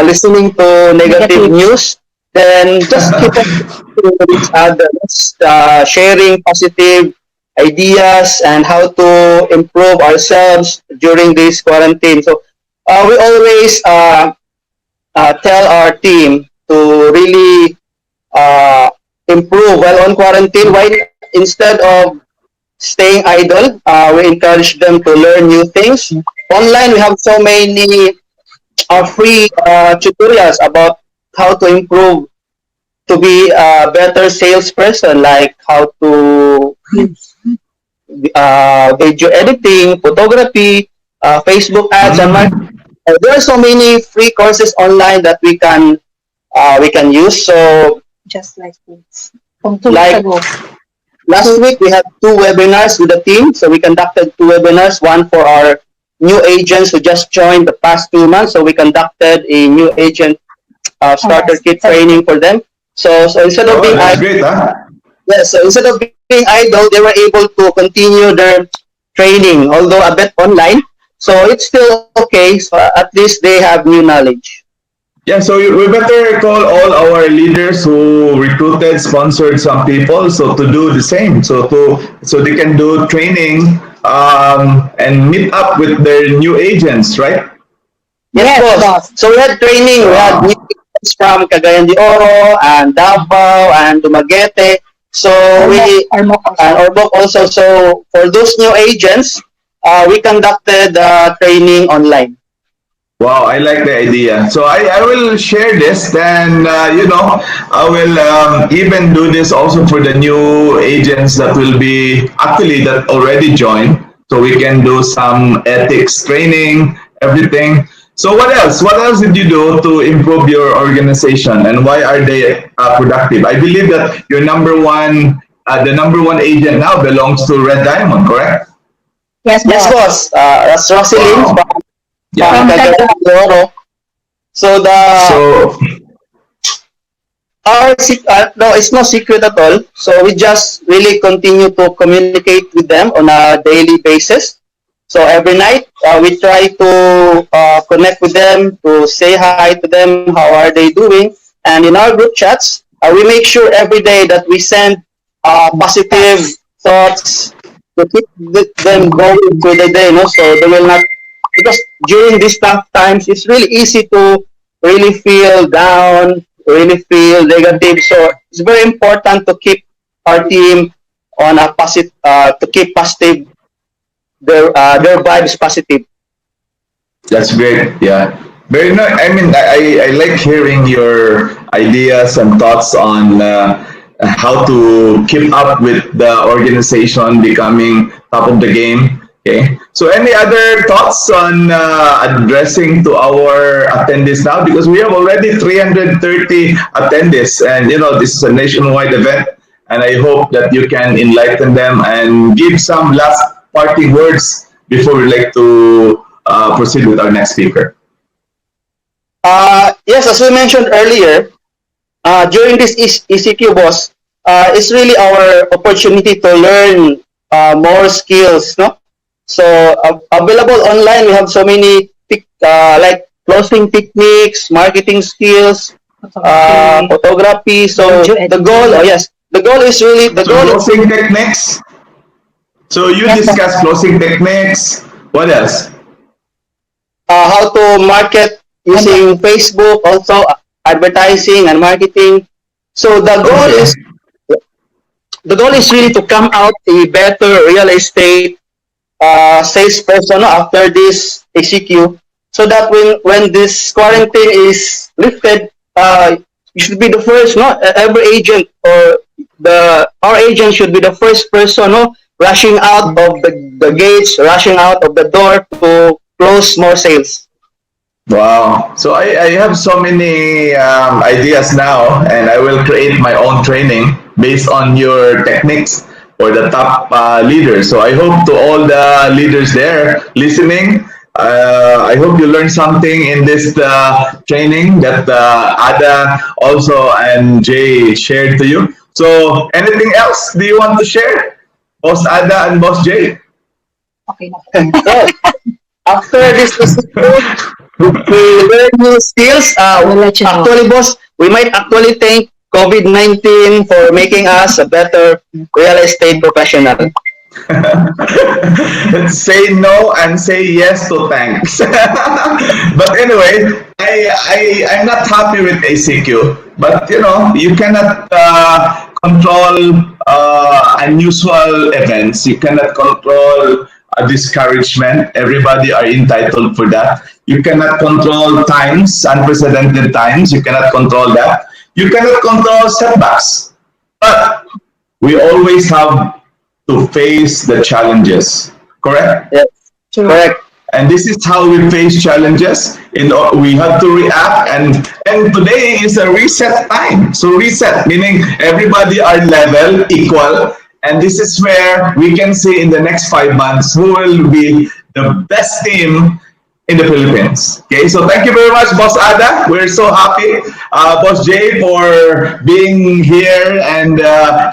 listening to negative news, then just keep on with each other, sharing positive ideas and how to improve ourselves during this quarantine. So we always tell our team to really uh, improve while on quarantine. Why instead of staying idle, we encourage them to learn new things. Online, we have so many free tutorials about how to improve to be a better salesperson, like how to video editing, photography, Facebook ads, and Mm. marketing. There are so many free courses online that we can use. So Just like this. From 2 weeks like ago. last week we had two webinars with the team. So we conducted two webinars, one for our new agents who just joined the past 2 months. So we conducted a new agent starter kit training for them. So instead of Oh, being that's idle, great, huh? yes, so instead of being idle, they were able to continue their training, although a bit online. So it's still okay. So at least they have new knowledge. Yeah, so we better call all our leaders who recruited, sponsored some people, so to do the same, so they can do training and meet up with their new agents, right? Yes, Yes, boss. boss. So we had training. We had new Wow. agents from Cagayan de Oro and Davao and Dumaguete. So we Armok and also. Orbok also. So for those new agents, we conducted training online. Wow, I like the idea. So I will share this. Then I will even do this also for the new agents that will be actually that already joined. So we can do some ethics training, everything. So what else? What else did you do to improve your organization, and why are they productive? I believe that your the number one agent now belongs to Red Diamond, correct? Yes, Yes, boss. boss. That's Roselyn Wow. from From Yeah. Cagayan Cagayan. de Oro. So So no, it's no secret at all. So we just really continue to communicate with them on a daily basis. So every night we try to connect with them, to say hi to them, how are they doing, and in our group chats, we make sure every day that we send positive thoughts to keep them going through the day. No, so they will not, because during these tough times, it's really easy to really feel down, really feel negative. So it's very important to keep our team on a positive, to keep positive, their vibes positive. that's great. Yeah. Very nice. I mean, I like hearing your ideas and thoughts on how to keep up with the organization becoming top of the game. Okay. So, any other thoughts on addressing to our attendees now? Because we have already 330 attendees, and this is a nationwide event. And I hope that you can enlighten them and give some last parting words before we like to proceed with our next speaker. Yes, as we mentioned earlier, during this ECQ boss, it's really our opportunity to learn more skills, no? So available online, we have so many like closing techniques, marketing skills, Photography. photography. So Video the goal, editing. oh yes, the goal is really the So goal is closing techniques. So you Yes, boss. discuss closing techniques. What else? how to market And using Facebook, also advertising and marketing. So Okay. the goal is really to come out a better real estate salesperson, no, after this ACQ, so that when this quarantine is lifted, you should be the first, no, every agent or the our agent should be the first person, no, rushing out of the gates, rushing out of the door to close more sales. Wow. So I have so many ideas now, and I will create my own training based on your techniques for the top leaders. So I hope to all the leaders there listening, I hope you learned something in this training that Ada also and Jay shared to you. So anything else do you want to share, Boss Ada and Boss Jay? Okay na. So after this ECQ, we learn new skills. We'll let you know. Actually, boss, we might actually thank COVID-19 for making us a better real estate professional. Say no and say yes to thanks. But anyway, I'm not happy with ACQ. But you cannot control unusual events. You cannot control a discouragement. Everybody are entitled for that. You cannot control times, unprecedented times. You cannot control that. You cannot control setbacks. But we always have to face the challenges. Correct? Yes, True. correct. And this is how we face challenges. We have to react, and today is a reset time. So reset meaning everybody are level equal, and this is where we can see in the next 5 months who will be the best team in the Philippines. Okay, so thank you very much, Boss Ada. We're so happy, Boss Jay, for being here and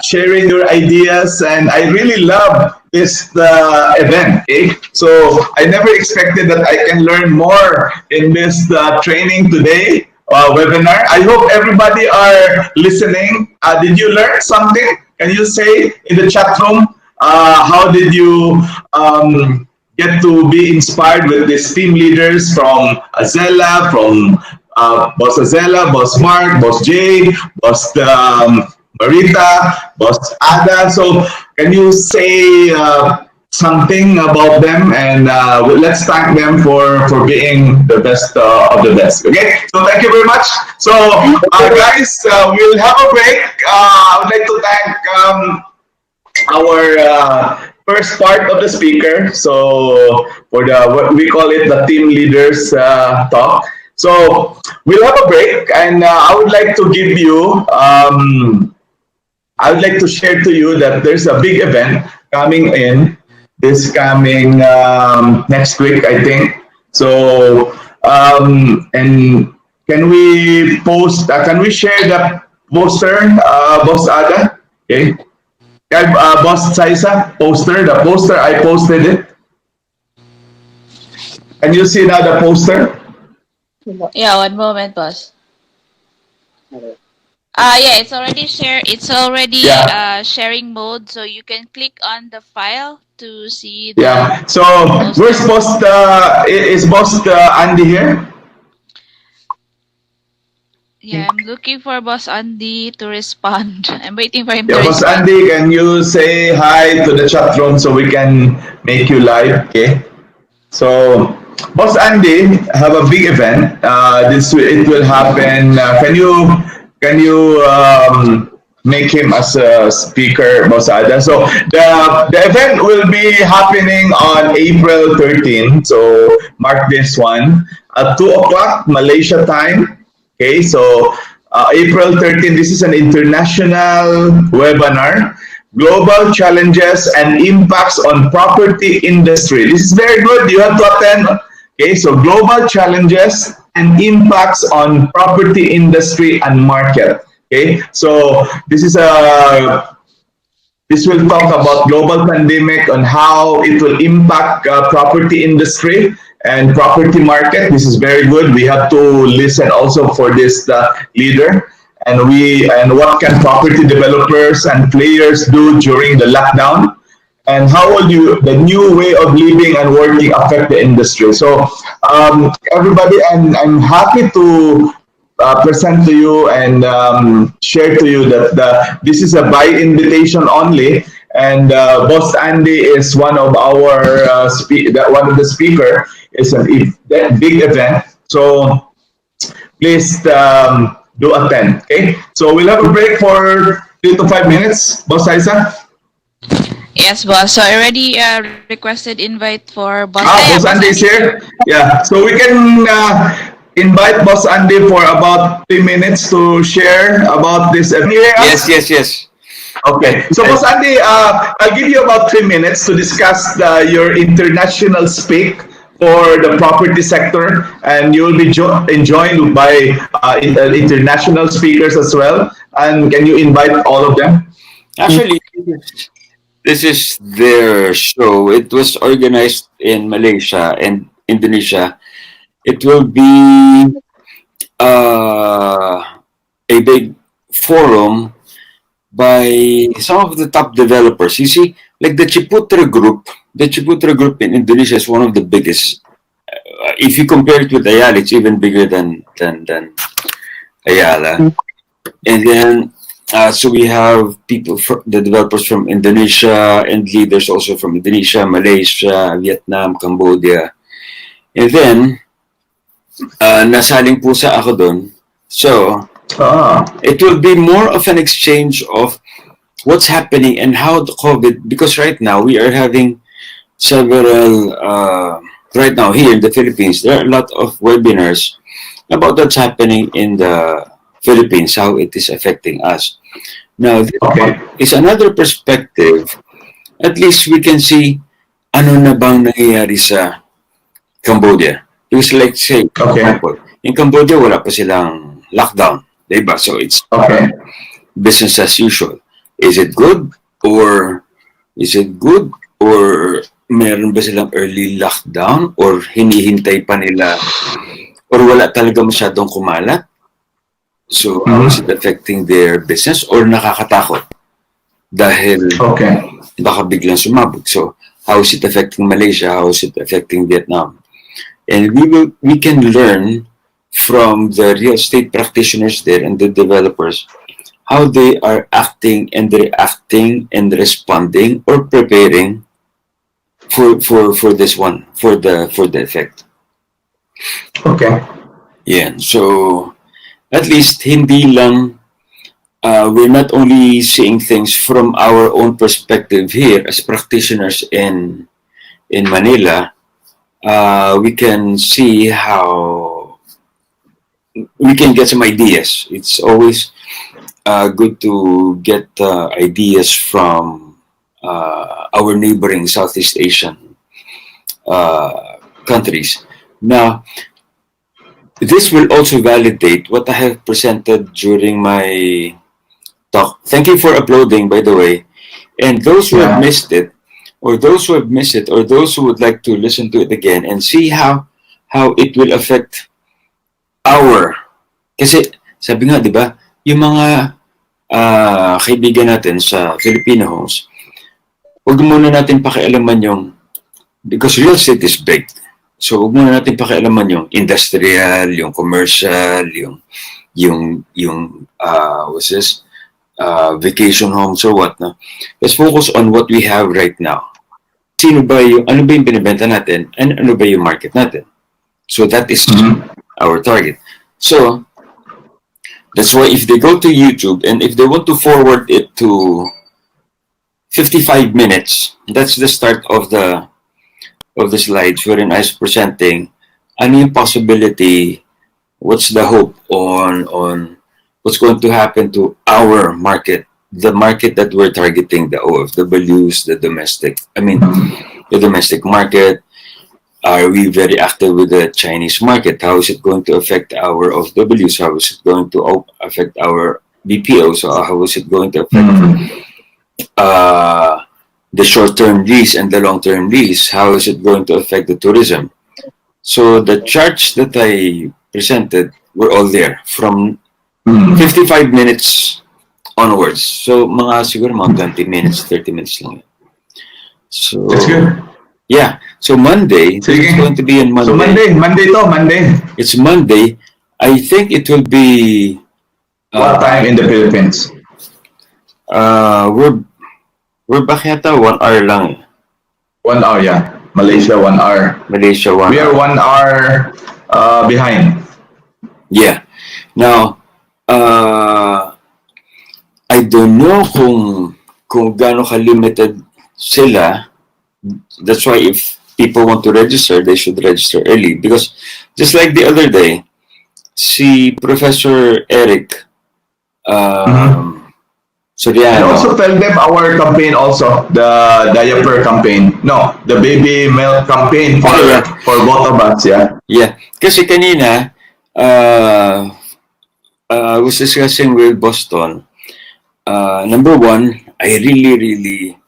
sharing your ideas. And I really love this event. Okay, so I never expected that I can learn more in this training today. Webinar. I hope everybody are listening. Did you learn something? Can you say in the chat room how did you get to be inspired with these team leaders from Azela, from Boss Azela, Boss Mark, Boss Jay, Boss Marita, Boss Ada. So can you say something about them and let's thank them for being the best of the best. Okay, so thank you very much. So guys, we'll have a break. I would like to thank our first part of the speaker. So for the what we call it the team leaders talk. So we'll have a break, and I would like to give you. I would like to share to you that there's a big event coming in this coming next week, I think. So and can we post? Can we share the poster, Boss Ada? Okay. Boss Saisa, poster, the poster, I posted it. Can you see now the poster? Yeah, one moment, boss. Yeah, it's already share. It's already Yeah. sharing mode, so you can click on the file to see the Yeah. So where's poster. Boss? Is Boss Andy here? Yeah, I'm looking for Boss Andy to respond. I'm waiting for him to Yeah, Boss respond. Andy, can you say hi to the chat room so we can make you live? Okay. So, Boss Andy have a big event. It will happen. Can you make him as a speaker, Boss Ada? So the event will be happening on April 13. So mark this one at 2 o'clock Malaysia time. Okay, so April 13. This is an international webinar. Global challenges and impacts on property industry. This is very good. You have to attend. Okay, so global challenges and impacts on property industry and market. Okay, so this will talk about global pandemic on how it will impact property industry and property market. This is very good. We have to listen also for this leader, and what can property developers and players do during the lockdown, and how will the new way of living and working affect the industry. So everybody, I'm happy to present to you and share to you that this is a by invitation only, and Boss Andy is one of our one of the speaker. It's a big event, so please do attend. Okay, so we'll have a break for 3 to 5 minutes. Boss Isa. Yes, boss. So I already requested invite for boss. Boss Boss Andy is Andy's here. here. Yeah, so we can invite Boss Andy for about 3 minutes to share about this. Can you hear Yes, us? yes, yes. Okay. So, Boss Andy, I'll give you about 3 minutes to discuss your international speak for the property sector, and you will be joined by international speakers as well. And can you invite all of them? Actually, this is their show. It was organized in Malaysia and Indonesia. It will be uh, a big forum by some of the top developers. You see, like the Ciputra Group in Indonesia is one of the biggest. If you compare it with Ayala, it's even bigger than Ayala. And then, so we have the developers from Indonesia and leaders also from Indonesia, Malaysia, Vietnam, Cambodia. And then, nasaling pusa ako dun. So, it will be more of an exchange of what's happening and how the COVID, because right now we are having several, right now here in the Philippines, there are a lot of webinars about what's happening in the Philippines, how it is affecting us. Now, this is another perspective. At least we can see ano na bang nangyayari sa Cambodia? Because like say, for Okay. example, in Cambodia, wala pa silang lockdown. Diba? So it's Okay. business as usual. Is it good? Or is it good? Or meron ba silang early lockdown? Or hinihintay pa nila? Or wala talaga masyadong kumalat? So how is it affecting their business? Or nakakatakot? Dahil Okay. baka biglang sumabog. So how is it affecting Malaysia? How is it affecting Vietnam? And we can learn from the real estate practitioners there and the developers how they are acting and reacting and responding or preparing for this one for the effect. Okay. Yeah. So at least hindi lang we're not only seeing things from our own perspective here as practitioners in Manila. We can see how we can get some ideas. It's always good to get ideas from our neighboring Southeast Asian countries. Now, this will also validate what I have presented during my talk. Thank you for uploading, by the way. And those who have Yeah. missed it, or those who have missed it, or those who would like to listen to it again and see how it will affect our. Kasi sabi nga, di ba, yung mga kaibigan natin sa Filipino homes, huwag muna natin pakialaman yung, because real estate is big. So huwag muna natin pakialaman yung industrial, yung commercial, yung what's this, vacation homes or what. No? Let's focus on what we have right now. Ano ba yung binibenta natin, and ano ba yung market natin. So that is our target. So, that's why if they go to YouTube and if they want to forward it to 55 minutes, that's the start of the slides wherein I was presenting ano yung possibility, what's the hope on what's going to happen to our market, the market that we're targeting, the OFWs, the domestic market. Are we very active with the Chinese market? How is it going to affect our OFWs? How is it going to affect our BPOs? How is it going to affect the short-term lease and the long-term lease? How is it going to affect the tourism? So the charts that I presented were all there from 55 minutes onwards. So mga siguro mga 20 minutes, 30 minutes lang. So That's good. yeah. So Monday, Sige. it's going to be on Monday. So Monday. It's Monday. I think it will be What time in the Philippines? we're back yata 1 hour lang. 1 hour, yeah. Malaysia 1 hour. Malaysia 1 We are hour. 1 hour behind. Yeah. Now, I don't know kung gaano ka-limited sila. That's why if people want to register, they should register early. Because just like the other day, si Professor Eric And Soriano, also tell them our campaign also, the diaper campaign. No, the baby milk campaign for Oh, yeah. for both of us, yeah. yeah, kasi kanina, I was discussing with Boston. Number one, I really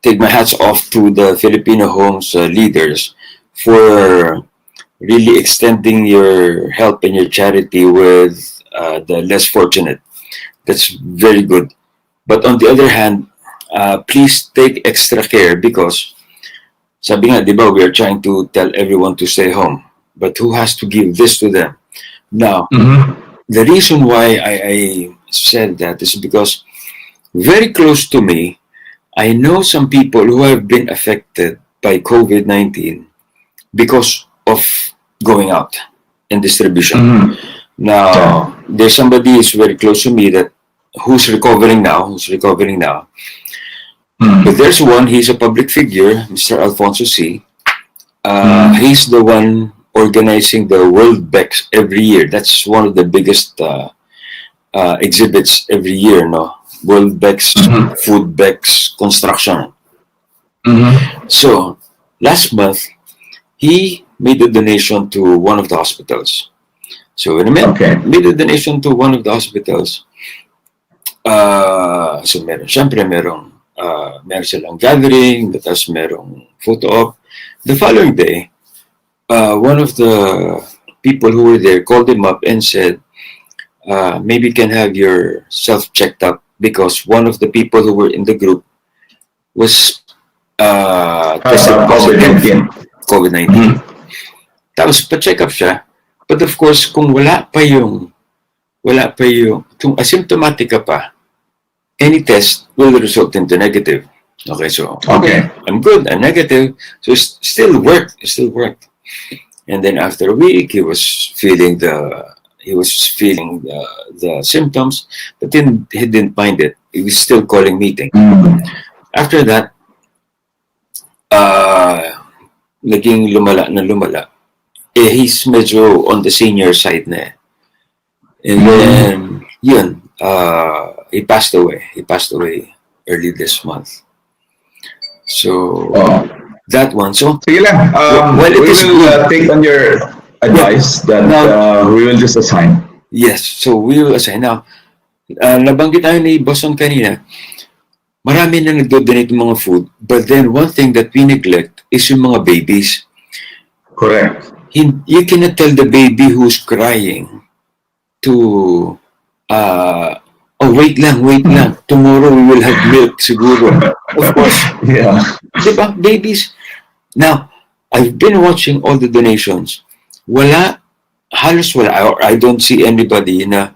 take my hats off to the Filipino homes leaders for really extending your help and your charity with the less fortunate. That's very good. But on the other hand, please take extra care because sabi nga, di ba, we are trying to tell everyone to stay home. But who has to give this to them? Now, the reason why I said that is because very close to me, I know some people who have been affected by COVID-19 because of going out and distribution. Now, there's somebody who's very close to me who's recovering now. But there's one, he's a public figure, Mr. Alfonso C. He's the one organizing the World Bex every year. That's one of the biggest exhibits every year, no? World Bex, Food Bex, Construction. Mm-hmm. So last month, he made a donation to one of the hospitals. So when I Okay. made a donation to one of the hospitals, so meron silang gathering, tapos merong photo op. The following day, one of the people who were there called him up and said, maybe you can have yourself checked up because one of the people who were in the group was tested COVID positive 19. COVID-19. Mm-hmm. Tapos pa-check up siya. But of course, kung kung asymptomatic ka pa, any test will result into negative. Okay, so, okay, Okay. I'm good, I'm negative. So it still worked. And then after a week, he was feeling the symptoms, but then he didn't mind it. He was still calling meeting. Mm-hmm. After that, uh, naging lumala na lumala. He's medyo on the senior side na eh. And then, Mm-hmm. yun, he passed away. He passed away early this month. So, Oh. that one. So, Sige lang. while it We is will good, take on your yeah, advice that now, we will just assign. yes, so we will assign. Now, nabanggit tayo ni Boston kanina, marami na nagdo-donate ng mga food, but then one thing that we neglect is yung mga babies. Correct. You cannot tell the baby who's crying to, oh, wait lang, tomorrow we will have milk, siguro. Of course, Yeah. di ba, babies. Now, I've been watching all the donations. Halos wala, or I don't see anybody na,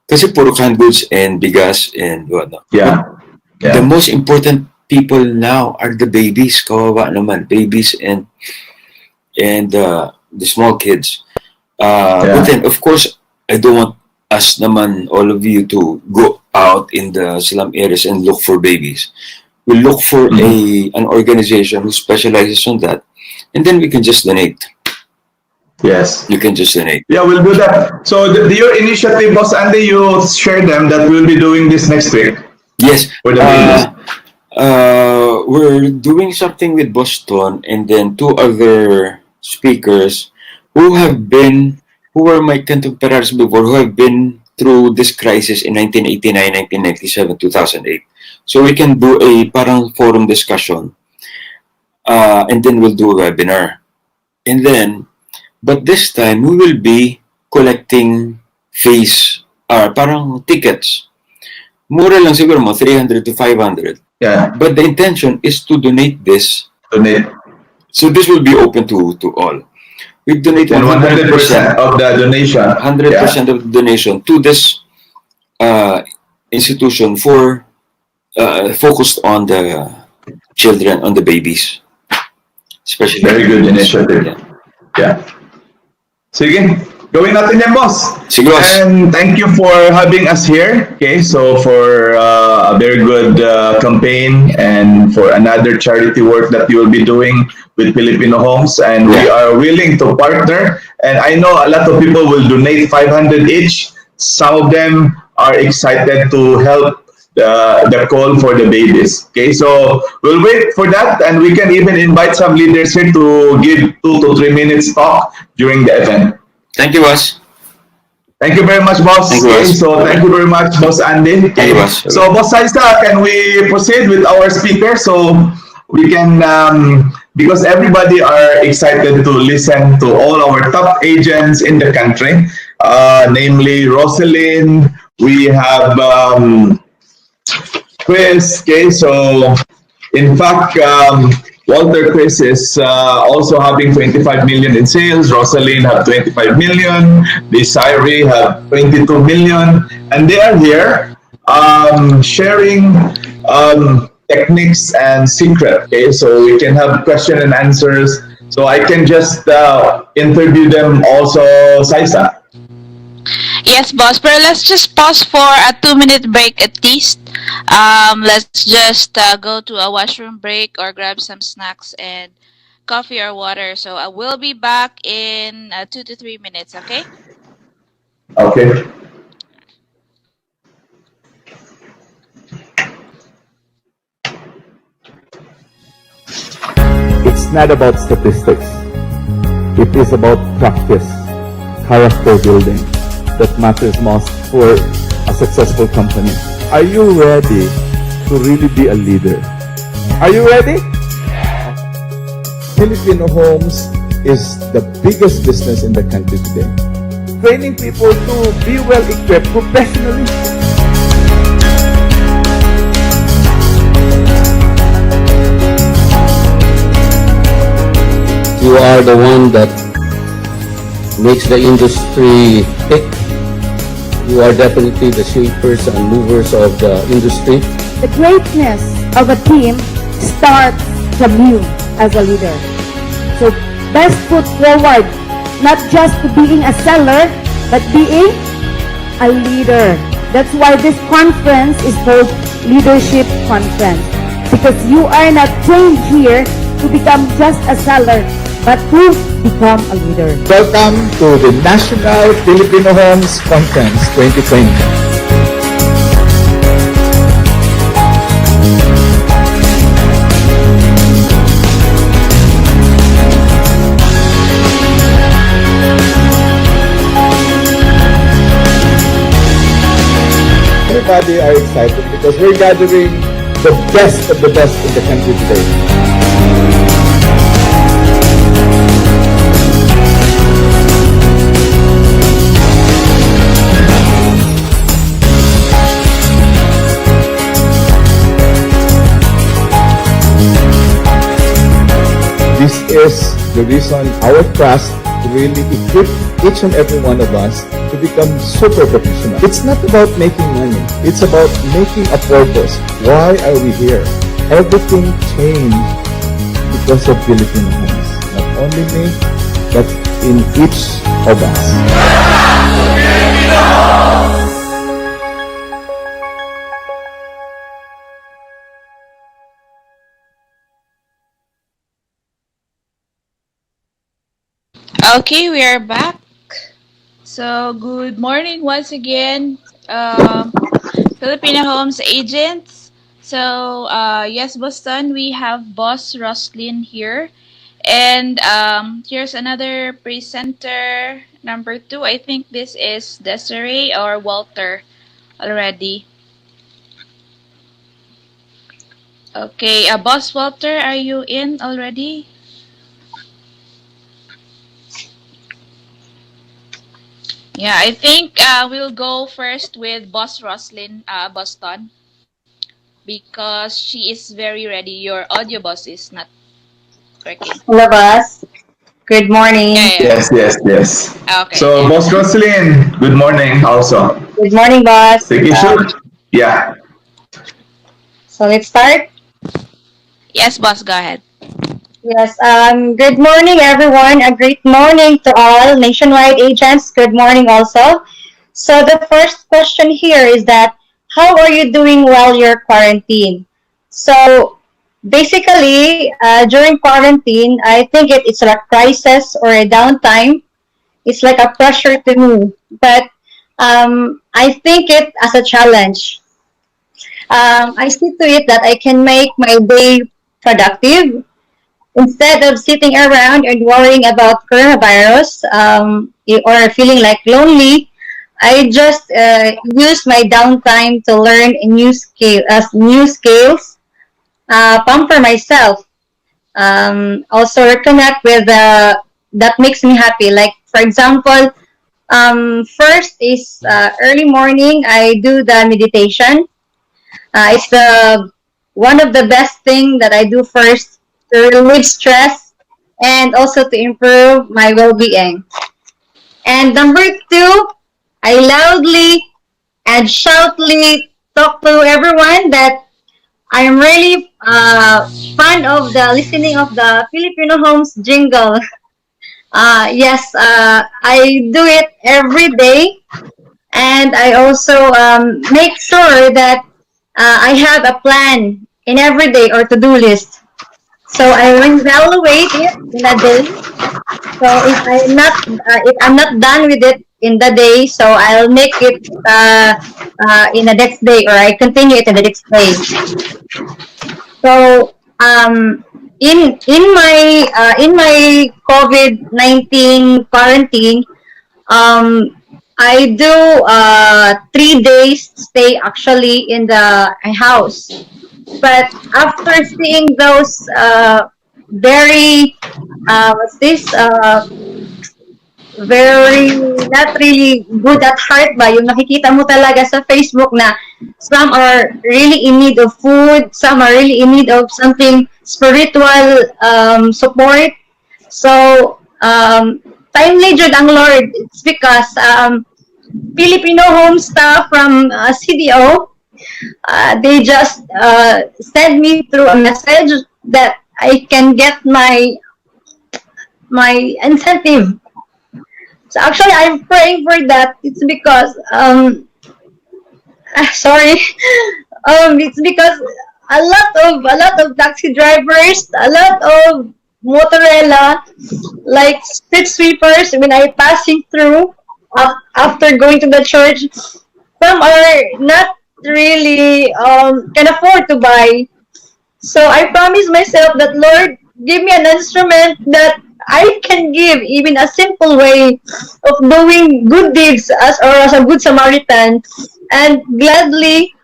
kasi puro canned goods and bigas and whatnot. Yeah. The Yeah. most important people now are the babies, kawawa naman, babies and the small kids. But Yeah. then, of course, I don't want us naman, all of you, to go out in the slum areas and look for babies. We look for Mm-hmm. an organization who specializes on that, and then we can just donate. Yes. You can just donate. Yeah, we'll do that. So your initiative, Boss Andy, you share them that we'll be doing this next week Yes, for the babies. we're doing something with Boston and then two other speakers who have been, who were my contemporaries before, who have been through this crisis in 1989, 1997, 2008. So we can do a parang forum discussion, and then we'll do a webinar. And then, but this time we will be collecting fees, parang tickets. Mura lang siguro mo, 300 to 500. Yeah. But the intention is to donate this. Donate. So this will be open to all. We donate And 100%, 100% of the donation. Yeah. 100% of the donation to this uh, institution for focused on the children, on the babies, especially Very the good babies. initiative. Yeah. Yeah. Sige, gawin natin yan, boss. Sige, boss. And thank you for having us here. Okay, so for a very good campaign and for another charity work that you will be doing with Filipino Homes, and we Yeah. are willing to partner. And I know a lot of people will donate 500 each. Some of them are excited to help the call for the babies. Okay, so we'll wait for that, and we can even invite some leaders here to give 2 to 3 minutes talk during the event. Thank you, boss. Thank you very much, boss. Thank you, Okay, boss. so thank you very much, boss Andy. Thank you, Okay, boss. so boss Saisa, can we proceed with our speaker so we can because everybody are excited to listen to all our top agents in the country, namely Rosalind. We have Chris. Okay, so in fact, Walter Chris is also having 25 million in sales. Rosalind have 25 million. Desiree have 22 million, and they are here sharing techniques and secret. Okay, so we can have question and answers. So I can just interview them also, Saisa. Yes, boss. But let's just pause for a 2 minute break at least. Let's just go to a washroom break or grab some snacks and coffee or water. So I will be back in 2 to 3 minutes. Okay. Okay. is not about statistics. It is about practice, character building that matters most for a successful company. Are you ready to really be a leader? Are you ready? Filipino Homes is the biggest business in the country today. Training people to be well equipped professionally. You are the one that makes the industry tick. You are definitely the shapers and movers of the industry. The greatness of a team starts from you as a leader. So best foot forward, not just to being a seller, but being a leader. That's why this conference is called Leadership Conference. Because you are not trained here to become just a seller, but to become a leader. Welcome to the National Filipino Homes Conference 2020. Everybody are excited because we're gathering the best of the best in the country today. This is the reason our trust really equip each and every one of us to become super professional. It's not about making money. It's about making a purpose. Why are we here? Everything changed because of Filipino homes. Not only me, but in each of us. Okay, we are back. So, good morning once again, Filipino Homes agents. So, yes, Boston, we have Boss Roslyn here. And here's another presenter, number two. I think this is Desiree or Walter already. Okay, Boss Walter, are you in already? Yeah, I think we'll go first with Boss Roslyn, Boston, because she is very ready. Your audio, boss, is not working. Hello, boss. Good morning. Yeah, Yes, yes, yes. Okay, So, yeah. Boss Roslyn, good morning also. Good morning, boss. Take it shoot. Yeah. So let's start. Yes, boss, go ahead. Yes. Good morning, everyone. A great morning to all nationwide agents. Good morning, also. So the first question here is that how are you doing while you're quarantined? So basically, during quarantine, I think it's a crisis or a downtime. It's like a pressure to me, but I think it as a challenge. I see to it that I can make my day productive instead of sitting around and worrying about coronavirus or feeling like lonely. I just use my downtime to learn a new skills, pamper myself, also reconnect with that makes me happy. Like for example, first is early morning. I do the meditation. It's the one of the best thing that I do first to relieve stress and also to improve my well-being. And number two, I loudly and shoutly talk to everyone that I'm really fan of the listening of the Filipino Homes jingle. Yes, I do it every day, and I also make sure that I have a plan in every day or to-do list. So I evaluate it in a day. So if I'm not done with it in the day, so I'll make it in the next day, or I continue it in the next day. So in my COVID-19 quarantine, I do 3 days stay actually in the house. But after seeing those very what's this very not really good at heart ba, yung nakikita mo talaga sa Facebook na some are really in need of food, some are really in need of something spiritual support. So timely jud ang Lord. It's because Filipino home staff from CDO, they just sent me through a message that I can get my incentive. So actually, I'm praying for that. It's because sorry, it's because a lot of taxi drivers, a lot of motorella, like street sweepers, when I passing through after going to the church, some are not really can afford to buy. So I promise myself that Lord, give me an instrument that I can give even a simple way of doing good deeds as a good Samaritan, and gladly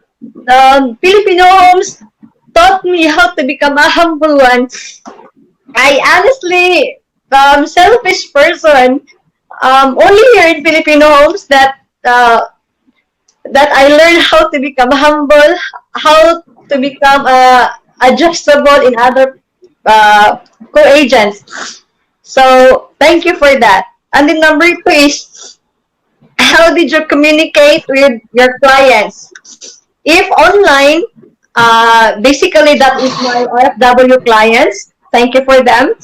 Filipino homes taught me how to become a humble one. I honestly selfish person. Only here in Filipino homes that I learned how to become humble, how to become adjustable in other co-agents. So thank you for that. And then number two is, how did you communicate with your clients? If online, basically that is my RFW clients. Thank you for them.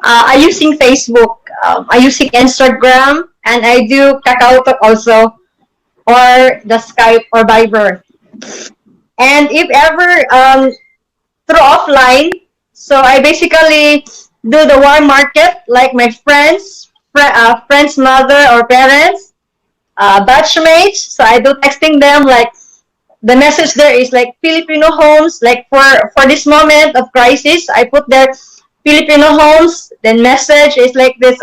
I using Facebook, I using Instagram, and I do Kakao Talk also, or the Skype or Viber. And if ever through offline, so I basically do the warm market, like my friends' mother or parents, batchmates. So I do texting them, like the message there is like Filipino homes. Like for this moment of crisis, I put there Filipino homes. Then message is like this: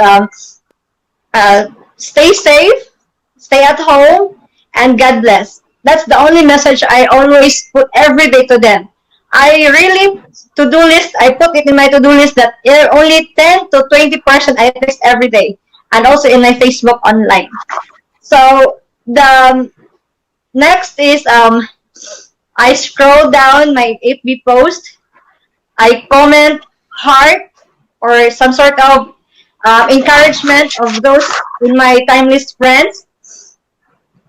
stay safe, stay at home, and God bless. That's the only message I always put every day to them. I really to-do list. I put it in my to-do list that only 10 to 20% I text every day, and also in my Facebook online. So the next is I scroll down my FB post. I comment heart or some sort of encouragement of those in my timeless friends.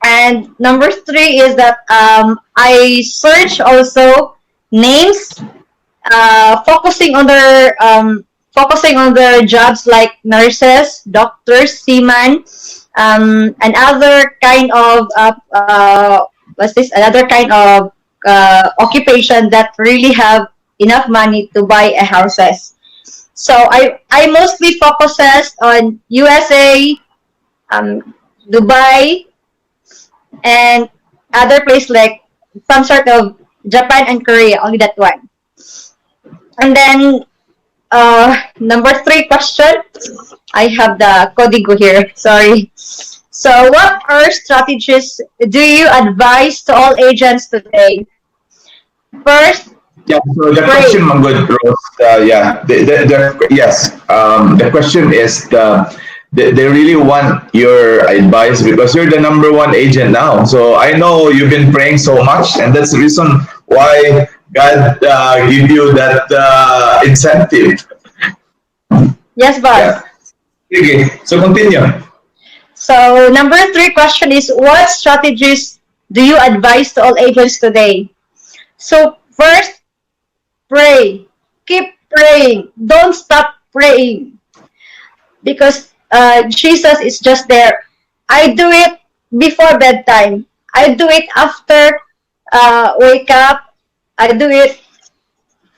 And number three is that I search also names, focusing on their jobs like nurses, doctors, seamen, and other kind of what's this? Another kind of occupation that really have enough money to buy a houses. So I mostly focuses on USA, Dubai, and other place like some sort of Japan and Korea, only that one. And then number three question, I have the código here, sorry. So what are strategies do you advise to all agents today? First, Yeah, so the pray. question, my good Rose, yeah, yes, the question is they really want your advice because you're the number one agent now. So I know you've been praying so much, and that's the reason why God give you that incentive. Yes, boss. Yeah. Okay, so continue. So number three question is, what strategies do you advise to all agents today? So first, pray. Keep praying. Don't stop praying. Because Jesus is just there. I do it before bedtime. I do it after wake up. I do it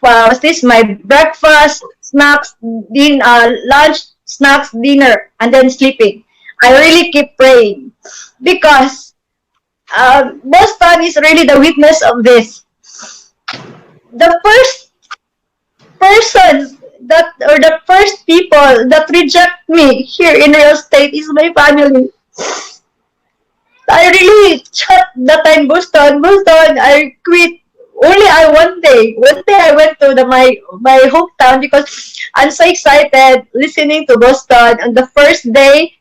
what's this? My breakfast, snacks, lunch, snacks, dinner, and then sleeping. I really keep praying because Boston is really the witness of this. The first persons people that reject me here in real estate is my family. I really chat that time, Boston, I quit. Only I one day. One day I went to my hometown because I'm so excited listening to Boston on the first day.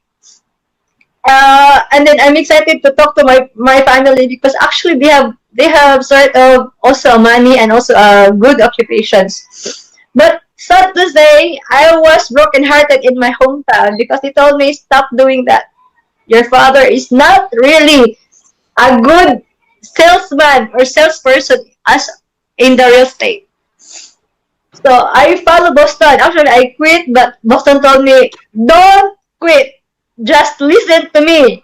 And then I'm excited to talk to my family because actually they have sort of also money and also good occupations. But sad to say, I was brokenhearted in my hometown because they told me stop doing that. Your father is not really a good salesman or salesperson as in the real estate. So I follow Boston. Actually, I quit, but Boston told me, don't quit. Just listen to me.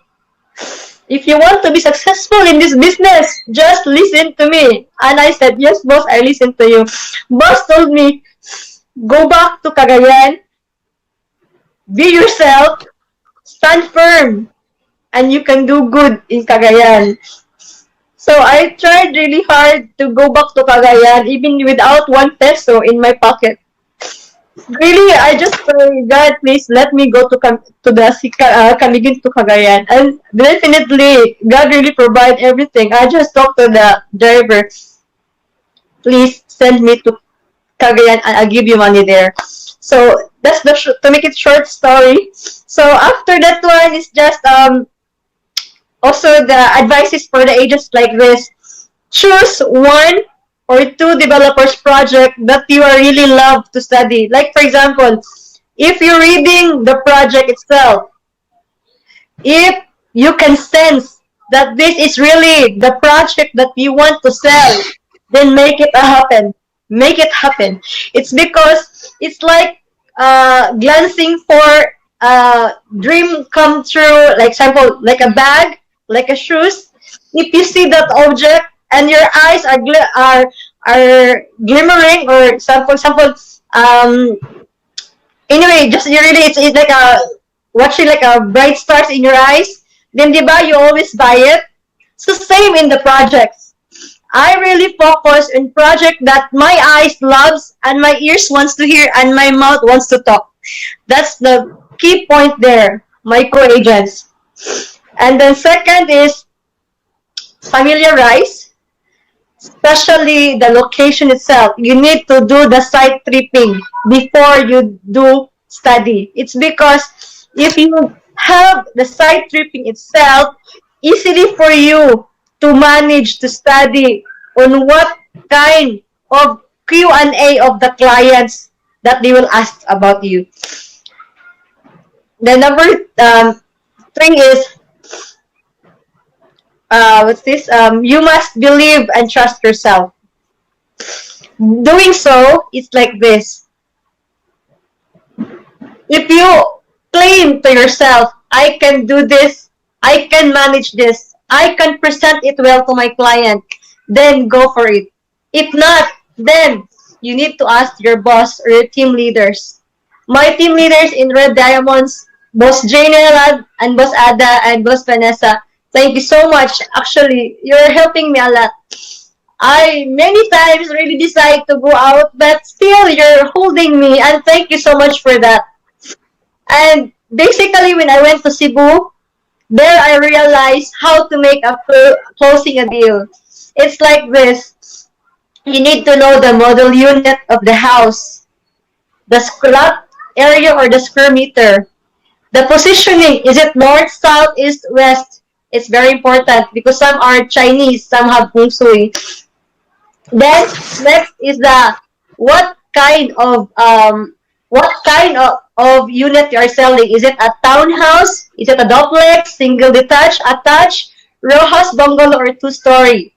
If you want to be successful in this business, just listen to me. And I said, yes, boss, I listen to you. Boss told me, go back to Cagayan, be yourself, stand firm, and you can do good in Cagayan. So I tried really hard to go back to Cagayan, even without 1 peso in my pocket. Really, I just pray, God, please let me go to Camiguin to Cagayan. And definitely, God really provide everything. I just talked to the driver, please send me to Cagayan and I'll give you money there. So that's to make it short story. So after that one is just also the advices for the agents like this. Choose one or two developers project that you are really love to study. Like for example, if you're reading the project itself, if you can sense that this is really the project that you want to sell, then make it happen. Make it happen. It's because it's like glancing for a dream come true, like example, like a bag, like a shoes. If you see that object and your eyes are glimmering, or for example, anyway, just you really it's like a watching like a bright stars in your eyes. Then diba you always buy it. So same in the projects. I really focus in project that my eyes loves and my ears wants to hear and my mouth wants to talk. That's the key point there, my co-agents. And then second is familiarize, especially the location itself. You need to do the site tripping before you do study. It's because if you have the site tripping itself, easily for you to manage to study on what kind of Q&A of the clients that they will ask about you. The number thing is, what's this? You must believe and trust yourself. Doing so, it's like this. If you claim to yourself, I can do this, I can manage this, I can present it well to my client, then go for it. If not, then you need to ask your boss or your team leaders. My team leaders in Red Diamonds, Boss Janela and Boss Ada and Boss Vanessa, thank you so much. Actually, you're helping me a lot. I many times really decide to go out, but still you're holding me, and thank you so much for that. And basically, when I went to Cebu, there I realized how to make a closing a deal. It's like this. You need to know the model unit of the house, the lot area or the square meter. The positioning, is it north, south, east, west? It's very important because some are Chinese, some have feng shui. Then next is the what kind of unit you are selling. Is it a townhouse? Is it a duplex, single detached, attached, row house, bungalow, or two-story?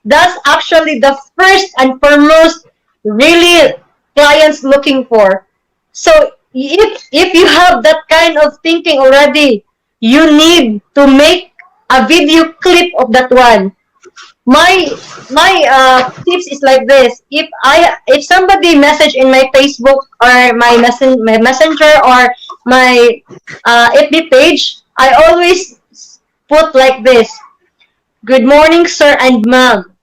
That's actually the first and foremost really clients looking for. So if you have that kind of thinking already, you need to make a video clip of that one. My tips is like this. If somebody message in my Facebook or my messenger or my FB page, I always put like this. Good morning, sir and ma'am.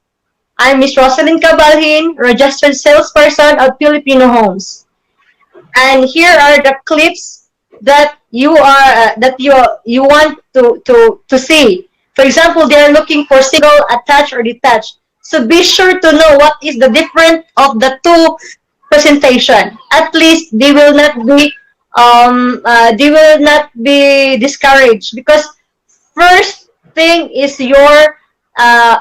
I'm Miss Rosalyn Cabalhin, registered salesperson of Filipino Homes. and here are the clips that you want to see. For example, they are looking for single, attached, or detached. So be sure to know what is the difference of the two presentation. At least they will not be discouraged, because first thing is your uh,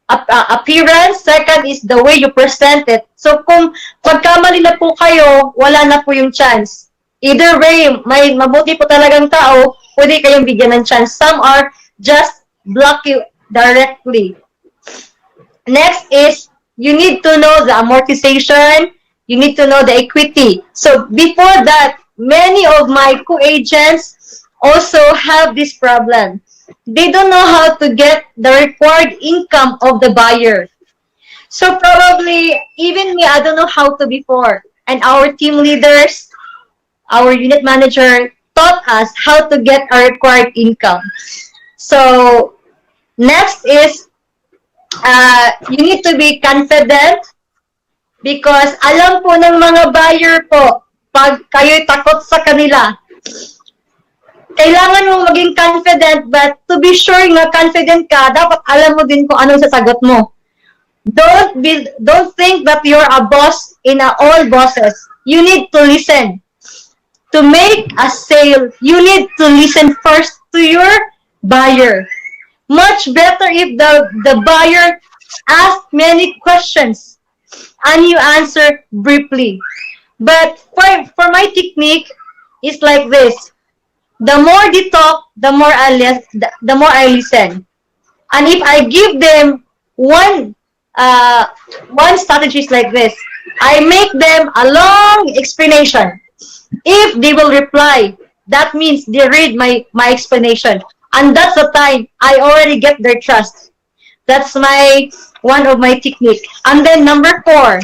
appearance, second is the way you present it. So kung magkamali na po kayo, wala na po yung chance. Either way, may mabuti po talagang tao, pwede kayong bigyan ng chance. Some are just block you directly. Next is, you need to know the amortization, you need to know the equity. So before that, many of my co-agents also have this problem. They don't know how to get the required income of the buyer. So probably, even me, I don't know how to before. And our team leaders, our unit manager taught us how to get our required income. So next is, you need to be confident, because alam po ng mga buyer po, pag kayo'y takot sa kanila, kailangan mo maging confident, but to be sure nga confident ka, dapat alam mo din kung anong sasagot mo. Don't think that you're a boss in all bosses. You need to listen. To make a sale, you need to listen first to your buyer. Much better if the buyer asks many questions and you answer briefly. But for my technique, it's like this. The more they talk, the more I listen. And if I give them one strategy is like this, I make them a long explanation. If they will reply, that means they read my explanation. And that's the time I already get their trust. That's one of my technique. And then number 4,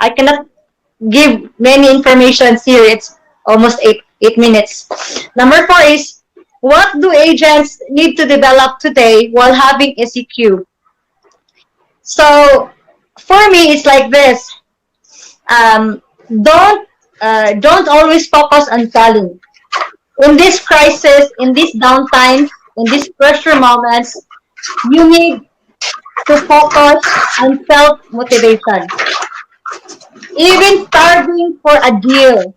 I cannot give many informations here. It's almost 8 minutes. Number 4 is, what do agents need to develop today while having SEQ? So for me, it's like this. Don't always focus on selling. In this crisis, in this downtime, in these pressure moments, you need to focus on self-motivation. Even starving for a deal,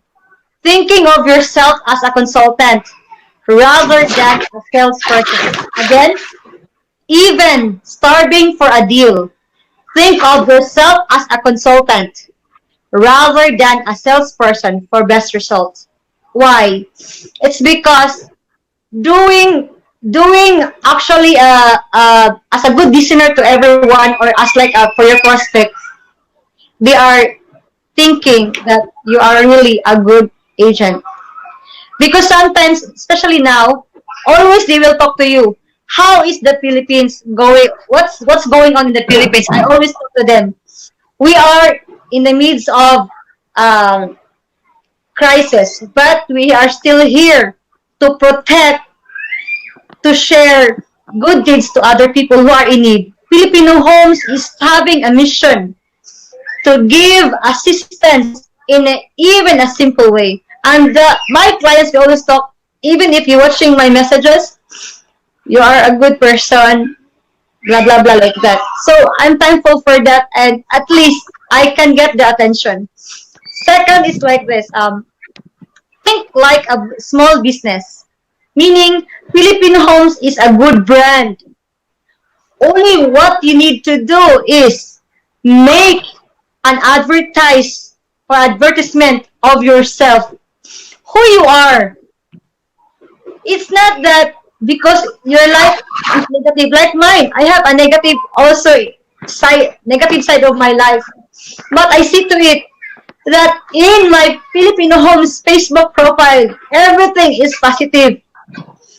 thinking of yourself as a consultant rather than a salesperson. Again, even starving for a deal, think of yourself as a consultant rather than a salesperson for best results. Why? It's because doing actually as a good listener to everyone, or as like for your prospect, they are thinking that you are really a good agent. Because sometimes, especially now, always they will talk to you. How is the Philippines going? What's going on in the Philippines? I always talk to them. We are in the midst of crisis, but we are still here to protect, to share good deeds to other people who are in need. Filipino Homes is having a mission to give assistance in even a simple way. And my clients, they always talk, even if you're watching my messages, you are a good person, blah, blah, blah, like that. So I'm thankful for that, and at least I can get the attention. Second is like this. Think like a small business. Meaning, Filipino Homes is a good brand. Only what you need to do is make an advertisement of yourself. Who you are. It's not that because your life is negative like mine. I have a negative side of my life. But I see to it that in my Filipino Homes Facebook profile, everything is positive.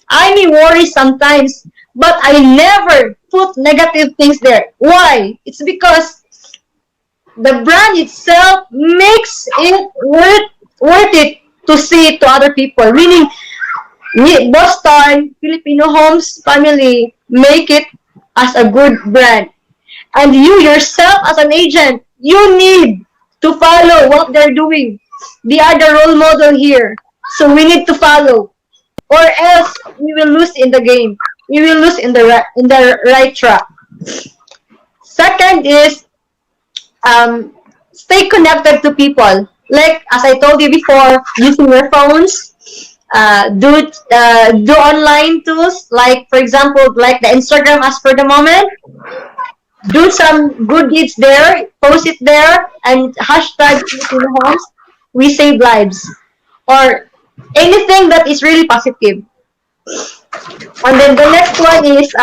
I may worry sometimes, but I never put negative things there. Why? It's because the brand itself makes it worth it to see to other people. Meaning, Boston, Filipino Homes family make it as a good brand. And you yourself as an agent, you need to follow what they're doing. They are the role model here. So we need to follow, or else we will lose in the game. We will lose in the right track. Second is stay connected to people. Like as I told you before, using your phones, do online tools like for example like the Instagram as for the moment. Do some good deeds there, post it there, and hashtag Filipino Homes. We save lives, or anything that is really positive. And then the next one is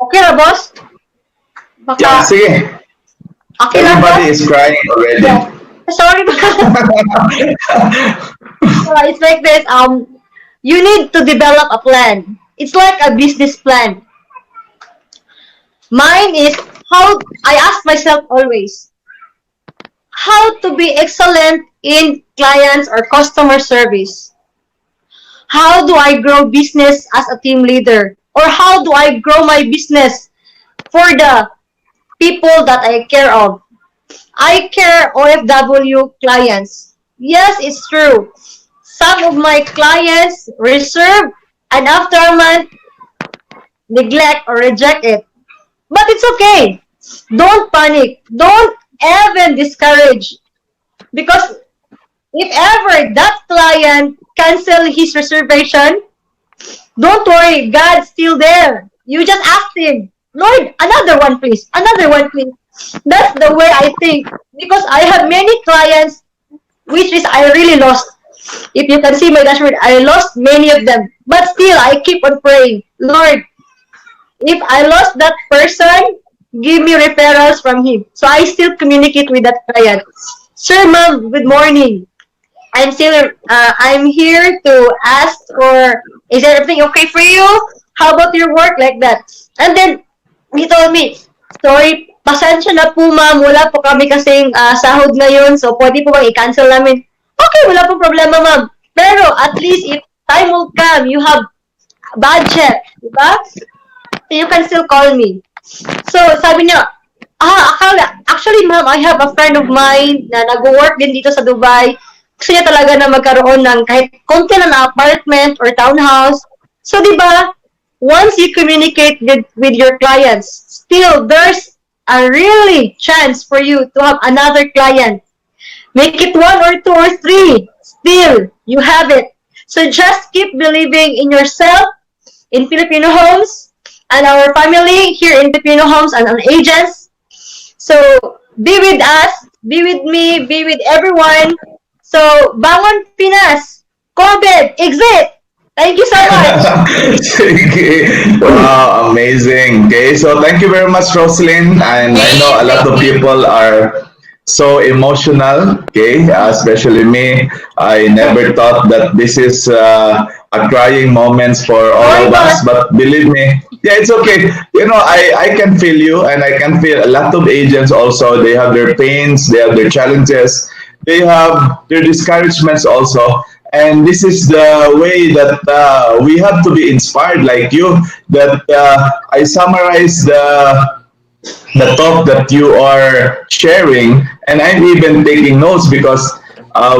okay na boss? Yeah, Baka sige. okay lang ba? Everybody is crying already. Yeah. Sorry. So it's like this. You need to develop a plan. It's like a business plan. Mine is how I ask myself always how to be excellent in clients or customer service. How do I grow business as a team leader? Or how do I grow my business for the people that I care of? I care OFW clients. Yes, it's true. Some of my clients reserve and after a month neglect or reject it. But it's okay. Don't panic. Don't even discourage. Because if ever that client cancel his reservation, don't worry. God's still there. You just ask him, Lord, another one please. Another one please. That's the way I think. Because I have many clients which is I really lost. If you can see my dashboard, I lost many of them. But still, I keep on praying, Lord, if I lost that person, give me referrals from him. So I still communicate with that client. Sir, ma'am, good morning. I'm here to ask for, is everything okay for you? How about your work like that? And then he told me, sorry, pasensya na po ma'am, wala po kami kasing sahod ngayon, so pwede po bang i-cancel namin? Okay, wala pong problema ma'am. Pero at least if time will come, you have budget, di ba? You can still call me. So, sabi niya, actually ma'am, I have a friend of mine na nag-work din dito sa Dubai. Gusto niya talaga na magkaroon ng kahit konti na apartment or townhouse. So, di ba, once you communicate with your clients, still there's a really chance for you to have another client. Make it one or two or three. Still, you have it. So just keep believing in yourself, in Filipino Homes, and our family here in Filipino Homes and our agents. So be with us, be with me, be with everyone. So bangon Pinas, COVID, exit. Thank you so much. Sige. Wow, amazing. Okay, so thank you very much, Roslyn. And I know a lot of people are so emotional. Okay, especially me. I never thought that this is a crying moments for all of us. But believe me, yeah, it's okay. You know, I can feel you, and I can feel a lot of agents also. They have their pains, they have their challenges, they have their discouragements also. And this is the way that we have to be inspired like you, that I summarize the talk that you are sharing, and I'm even taking notes because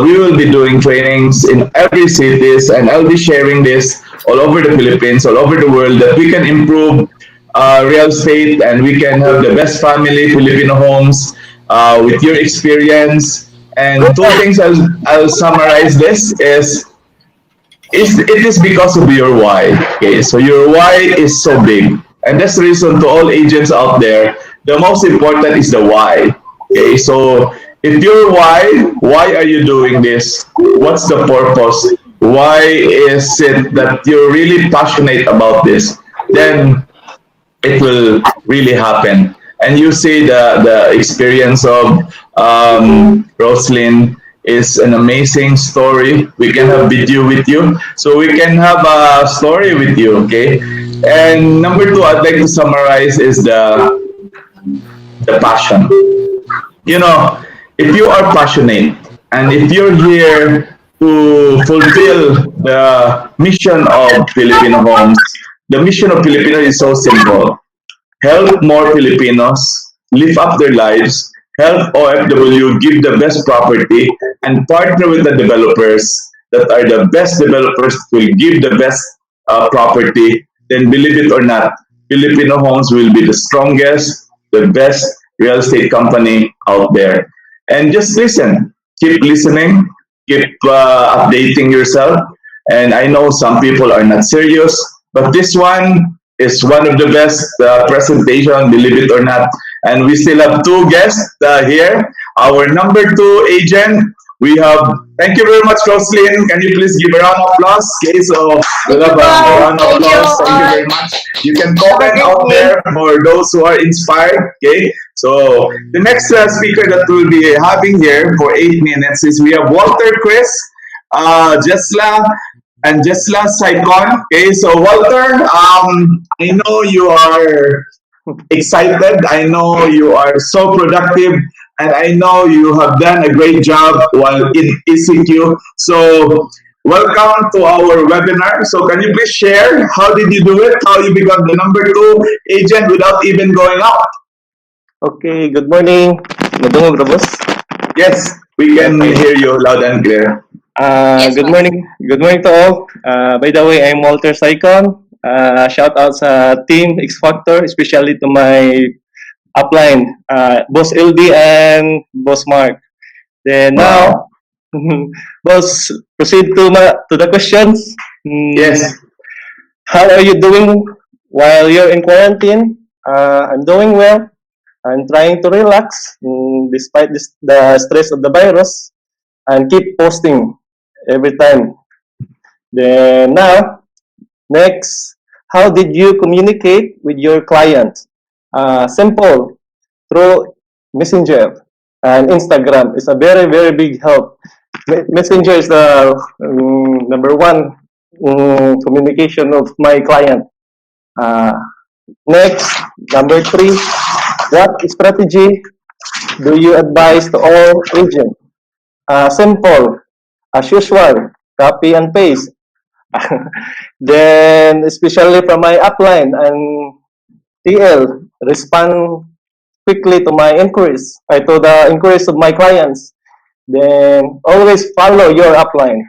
we will be doing trainings in every cities, and I'll be sharing this all over the Philippines, all over the world, that we can improve real estate and we can have the best family Filipino homes with your experience. And two things I'll summarize this is it is because of your why. Okay, so your why is so big, and that's the reason to all agents out there. The most important is the why. Okay, so if your why are you doing this? What's the purpose? Why is it that you're really passionate about this? Then it will really happen. And you see the experience of Roslyn is an amazing story. We can have video with you, so we can have a story with you. Okay. And number two, I'd like to summarize is the passion. You know, if you are passionate and if you're here to fulfill the mission of Filipino Homes, the mission of Filipino is so simple: help more Filipinos live up their lives help OFW give the best property and partner with the developers that are the best developers will give the best property, then believe it or not, Filipino Homes will be the strongest, the best real estate company out there. And just listen, keep listening, keep updating yourself. And I know some people are not serious, but this one is one of the best presentation, believe it or not. And we still have two guests here. Our number two agent, we have, thank you very much, Roslyn. Can you please give a round of applause? Okay, so Thank we'll you, have a boss. round of Thank you, applause. Thank you all. very much. You can Have a comment great out day. there for those who are inspired. Okay, so the next speaker that we'll be having here for 8 minutes is we have Walter Chris, Jesla, and Jesla Saikon. Okay, so Walter, I know you are excited. I know you are so productive, and I know you have done a great job while in ECQ. So, welcome to our webinar. So, can you please share how did you do it? How you become the number two agent without even going out? Okay, good morning. Madungog ra, boss. Yes, we can Okay. hear you loud and clear. Yes, Good boss. morning. Good morning to all. By the way, I'm Walter Saicon. Shout out sa team X Factor, especially to my upline, Boss LD and Boss Mark. Then Wow. now, boss, proceed to the questions. Yes. How are you doing while you're in quarantine? I'm doing well. I'm trying to relax despite the stress of the virus and keep posting every time. Then now, next, how did you communicate with your client? Simple, through Messenger and Instagram is a very, very big help. Messenger is the number one communication of my client. Uh, Next, number three, what strategy do you advise to all agents? Simple, as usual, copy and paste. Then, especially from my upline and TL, respond quickly to my inquiries, to the inquiries of my clients. Then, always follow your upline.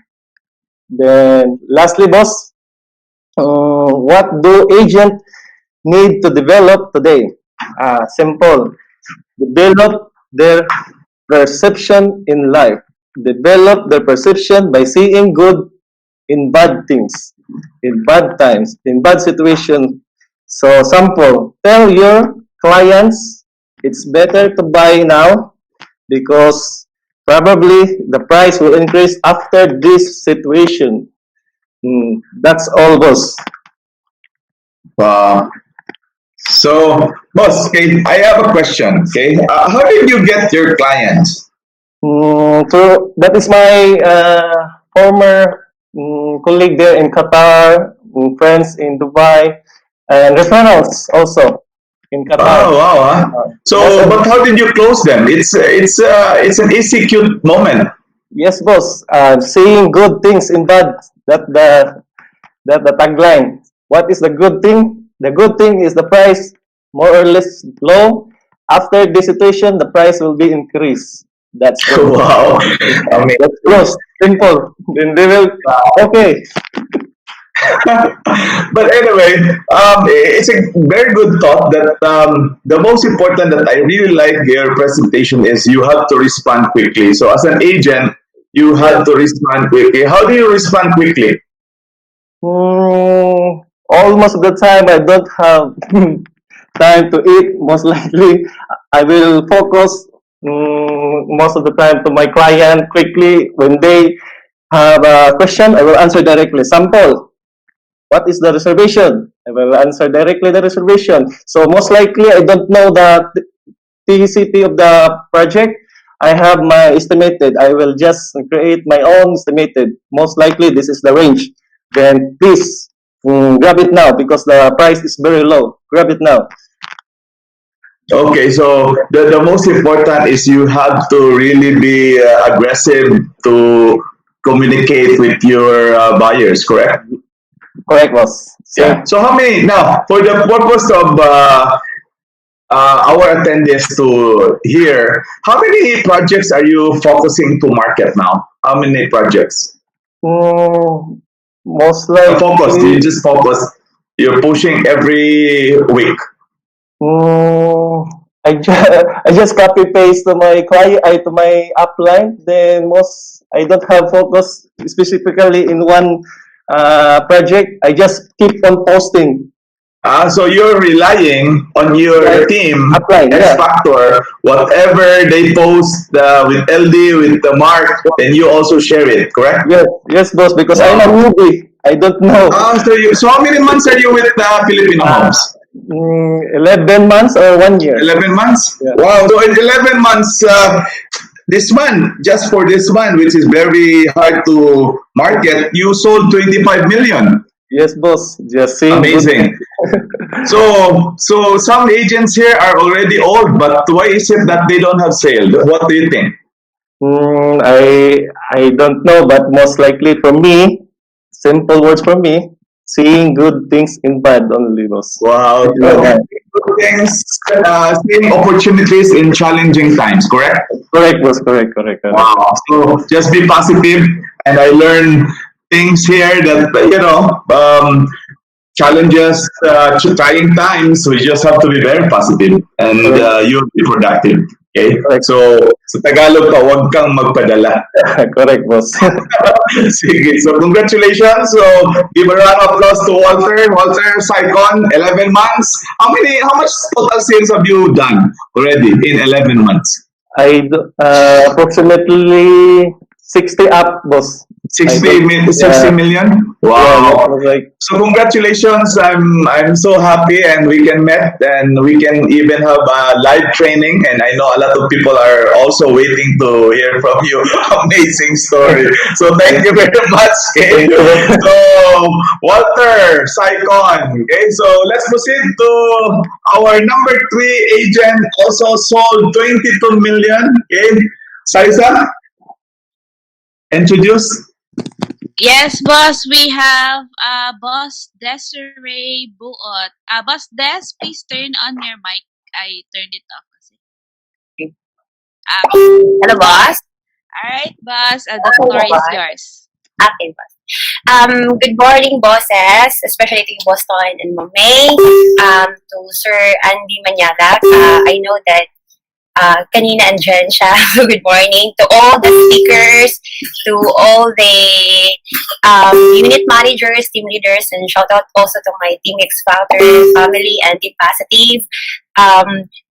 Then, lastly, boss, what do agent need to develop today? Simple. Develop their perception in life. Develop their perception by seeing good in bad things, in bad times, in bad situations. So, sample, tell your clients it's better to buy now because probably the price will increase after this situation. That's all, boss. Wow. So, boss, okay, I have a question. Okay, how did you get your clients? So that is my former colleague there in Qatar, friends in Dubai, and referrals also in Oh, Qatar. wow. Huh? Most So, of but how did you close them? It's an easy cute moment. yes, boss. Seeing good things in bad. That the tagline. What is the good thing? The good thing is the price more or less low. After this situation, the price will be increased. That's good. Wow. Amazing. That's close. Simple. Then they will. Okay. But anyway, it's a very good thought that the most important that I really like your presentation is you have to respond quickly. So as an agent, you have to respond quickly. How do you respond quickly? Almost of the time I don't have time to eat. Most likely, I will focus most of the time to my client quickly. When they have a question, I will answer directly. Sample, what is the reservation? I will answer directly the reservation. So most likely, I don't know the TCP of the project. I have my estimated. I will just create my own estimated. Most likely, this is the range. Then please grab it now because the price is very low. Grab it now. Okay, so the most important is you have to really be aggressive to communicate with your buyers, correct? Correct, boss. Yeah. So how many now for the purpose of our attendees to hear, how many projects are you focusing to market now? How many projects? Mm, most Focus. You likely, just focus. You're pushing every week. mm, I just copy paste to my client, to my upline. Then most I don't have focus specifically in one project. I just keep on posting. So you're relying on your Like team, upline, X yeah. Factor, whatever they post with LD, with the mark, then you also share it, correct? Yes, yes, boss. Because I'm a Wow. newbie. I don't know. So how many months are you with Filipino Uh, Homes? 11 months or 1 year. 11 months? Yeah. Wow. So in 11 months, this one, just for this one, which is very hard to market, you sold 25 million. Yes, boss. Just seeing good. Amazing. So some agents here are already old, but why is it that they don't have sale? What do you think? I don't know, but most likely for me, simple words for me, seeing good things in bad only, boss. Wow. So Yeah. good things, seeing opportunities in challenging times, correct? Correct, boss. Correct, correct, correct. Wow. So just be positive, and I learned things here that challenges, trying times. We just have to be very positive, and Correct, you'll be productive. Okay. correct, So sa Tagalog ka, huwag kang magpadala. correct, boss. Sige. So congratulations. So give a round of applause to Walter. Walter Saicon, 11 months. How much total sales have you done already in 11 months? Approximately 60 up, boss. 60 Yeah, million? yeah, that Wow. was like, So congratulations. I'm so happy, and we can meet, and we can even have a live training, and I know a lot of people are also waiting to hear from you. Amazing story. So thank you very much. Okay. thank you, boss. So Walter Saicon. Okay. So let's proceed to our number 3 agent, also sold 22 million. Okay. Saisa, introduce. Yes, boss, we have Boss Desiree Buot. Boss Des, please turn on your mic. I turned it off kasi. Hello, boss. All right, boss, the Okay, floor is boss. yours. Okay, boss. Good morning, bosses, especially to you, Boston and Mamay. To Sir Andy Manyadak. I know that kanina andyan siya. So, good morning to all the speakers, to all the unit managers, team leaders, and shout out also to my Team X Factor family and Team Positive.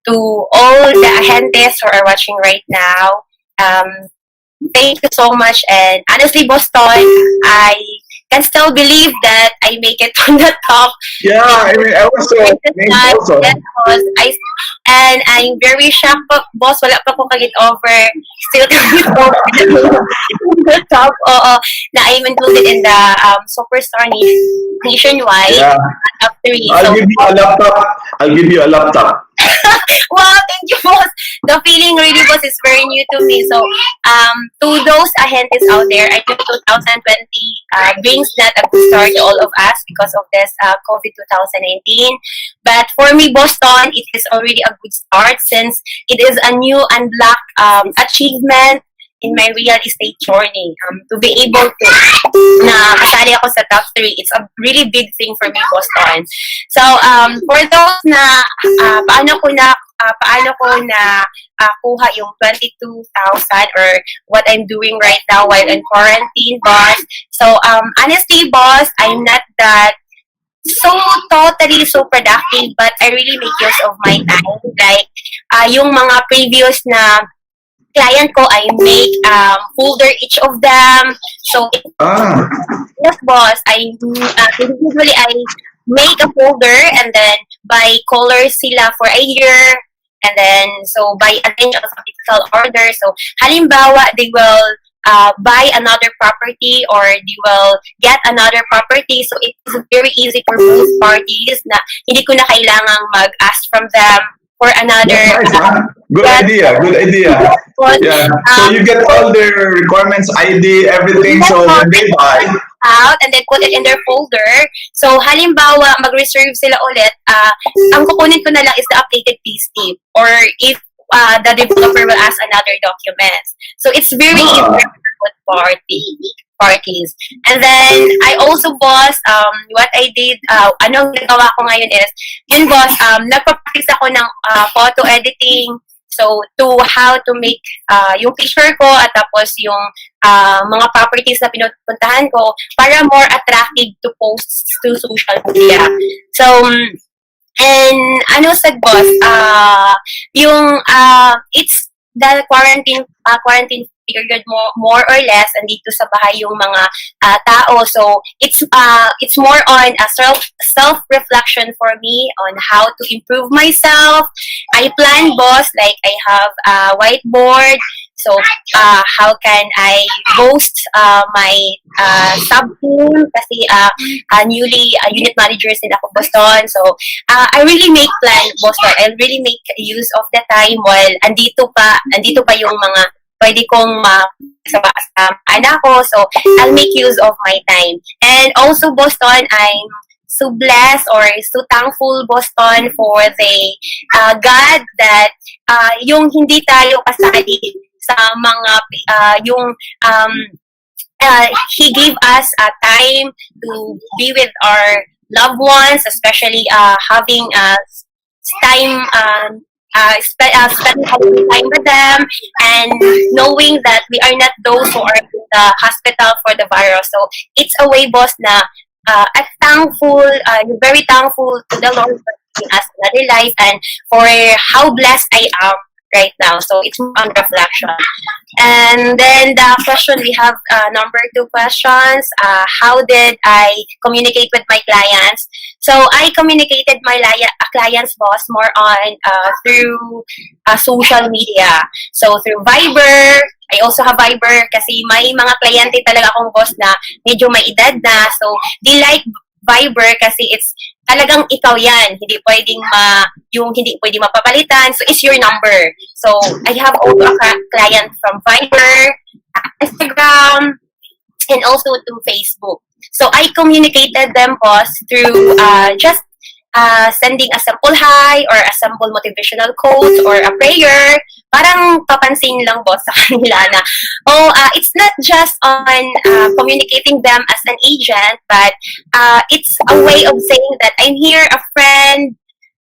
To all the agentes who are watching right now, thank you so much. And honestly, Boston, I can still believe that I make it on the top. Yeah, I mean, I was so amazed also. Yes, boss. And I'm very shocked po, boss. Wala pa po kagit over. Still kagit over the top. Oo, na I'm included in the Superstar nationwide Yeah. top 3. I'll So, give you a laptop. I'll give you a laptop. wow, thank you, boss. The feeling really, boss, is very new to me. So, to those agentes out there, I know 2020 brings not a good start to all of us because of this COVID 2019. But for me, Boston, it is already a good start since it is a new unlocked achievement in my real estate journey. To be able to na kasali ako sa top 3, it's a really big thing for me, Boston. So, for those na paano ko na kuha yung 22,000 or what I'm doing right now while in quarantine, boss. So, honestly, boss, I'm not that so totally so productive, but I really make use of my time. Like, yung mga previous na client ko, I make folder each of them. So, Ah, yes, boss, usually I make a folder and then by colors sila for a year. And then, so by arrange alphabetical order. So, halimbawa, they will buy another property or they will get another property. So, it is very easy for both parties na hindi ko na kailangang mag-ask from them for That's another nice, huh? Good yes, idea. Good idea. but, Yeah. So you get all their requirements, ID, everything. yes, So so when they buy, out and then put it in their folder. So, halimbawa, mag-reserve sila ulit, ang kukunin ko na lang is the updated payslip or if the developer will ask another documents. So, it's very easy ah, for parties. And then, I also, boss, what I did, anong nagawa ko ngayon is, yun, boss, nagpa-practice ako ng photo editing. So, to how to make yung picture ko at tapos yung mga properties na pinupuntahan ko para more attractive to post to social media. So, and ano said boss, yung it's the quarantine period more or less andito sa bahay yung mga tao. So it's more on a self reflection for me on how to improve myself. I plan, boss, like I have a whiteboard. So how can I boast my sub team kasi newly unit managers din ako Boston. So I really make plan, boss. I really make use of the time while andito pa yung mga pwede kong sa anak ko. So, I'll make use of my time. And also, Boston, I'm so blessed or so thankful, Boston, for the God that yung hindi tayo kasali sa mga yung He gave us time to be with our loved ones, especially having time spending quality time with them and knowing that we are not those who are in the hospital for the virus. So it's a way, boss, na I'm thankful, very thankful to the Lord for giving us another life and for how blessed I am right now. So it's on reflection. And then the question we have, number 2 questions, how did I communicate with my clients? So I communicated my clients, boss, more on through social media. So through Viber, I also have Viber kasi may mga kliyente talaga akong boss na medyo may edad na. So they like Viber kasi it's talagang ikaw yan. Hindi hindi pwedeng mapapalitan. So, it's your number. So, I have also a client from Viber, Instagram, and also to Facebook. So, I communicated them, boss, through just sending a simple hi or a simple motivational quote or a prayer. Parang papansin lang, boss, sa kanila na, it's not just on communicating them as an agent, but it's a way of saying that I'm here, a friend,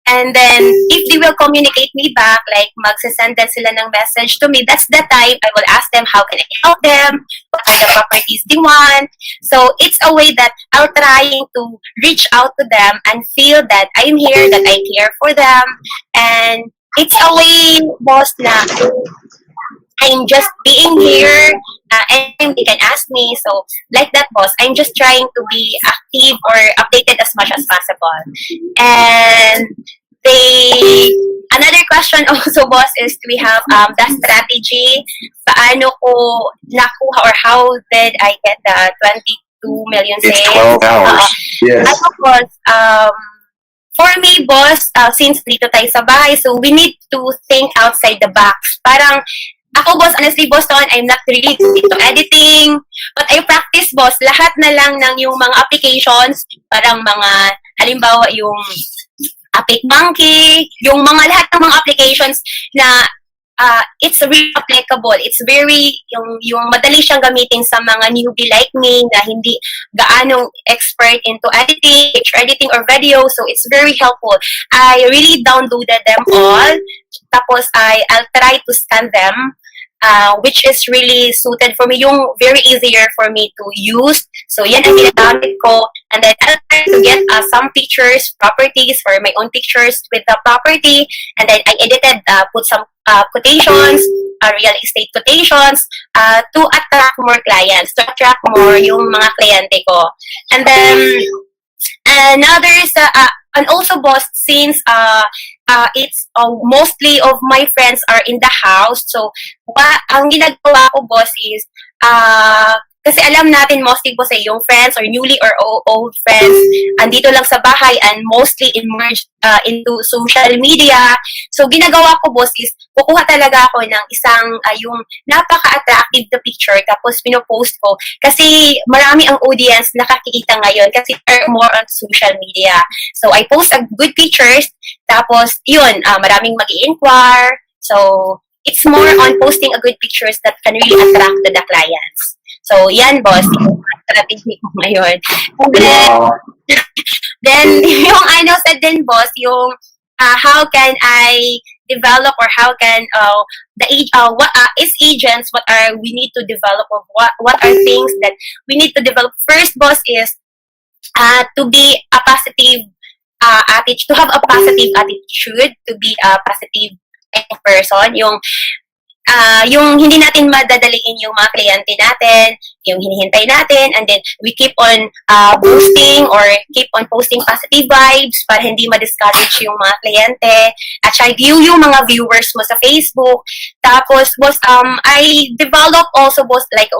and then if they will communicate me back, like magsasend din sila ng message to me, that's the time I will ask them how can I help them, what are the properties they want. So it's a way that I'm trying to reach out to them and feel that I'm here, that I care for them, and it's a way, boss, na I'm just being here, and they can ask me. So, like that, boss, I'm just trying to be active or updated as much as possible. And another question also, boss, is we have the strategy. Paano ko nakuha or how did I get the 22 million sales? it's 12 hours. Yes. Ano, boss, for me, boss, since dito tayo sa bahay, so we need to think outside the box. Parang, ako, boss, honestly, Boston, I'm not really good into editing. But I practice, boss, lahat na lang ng yung mga applications, parang mga, halimbawa, yung Epic Monkey, yung mga lahat ng mga applications na it's really applicable. It's very, yung madali siyang gamitin sa mga newbie like me na hindi gaano expert into editing, picture editing, or video. So, it's very helpful. I really downloaded them all. Tapos, I'll try to scan them, which is really suited for me. Yung very easier for me to use. So, yan ang ginagamit ko. And then, I'll try to get some pictures, properties for my own pictures with the property. And then, I edited, put some quotations, real estate quotations, to attract more clients, to attract more yung mga kliyente ko. And then, and also, boss, since it's mostly of my friends are in the house, so ang ginagawa ko, boss, is kasi alam natin mostly po sa yung friends or newly or old friends, andito lang sa bahay and mostly immersed into social media. So, ginagawa ko, boss, is kukuha talaga ako ng isang yung napaka-attractive na picture tapos pinopost ko. Kasi marami ang audience nakakikita ngayon kasi they're more on social media. So, I post a good pictures tapos, yun, maraming mag-i-inquire. So, it's more on posting a good pictures that can really attract to the clients. So, yan, boss, yung strategy ko ngayon. And then yung ano sa din, boss, yung how can I develop or how can what is agents, what are we need to develop or what are things that we need to develop. First, boss, is to be a positive attitude, to have a positive attitude, to be a positive person, yung hindi natin madadaliin yung mga kliyente natin, yung hinihintay natin, and then we keep on boosting or keep on posting positive vibes para hindi ma-discourage yung mga kliyente, at saka yung mga viewers mo sa Facebook. Tapos, boss, I develop also, boss, like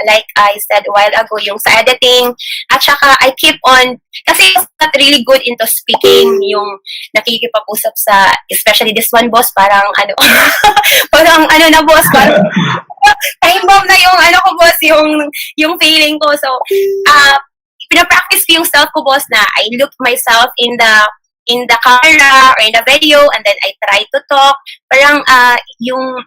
like I said a while ago, yung sa editing, at saka I keep on, kasi I'm not really good into speaking, yung nakikipag-usap sa, especially this one, boss, parang parang na, boss, parang time bomb na yung ko, boss, yung feeling ko. So, pinapractice ko yung self ko, boss, na I look myself in the camera or in the video, and then I try to talk. Parang yung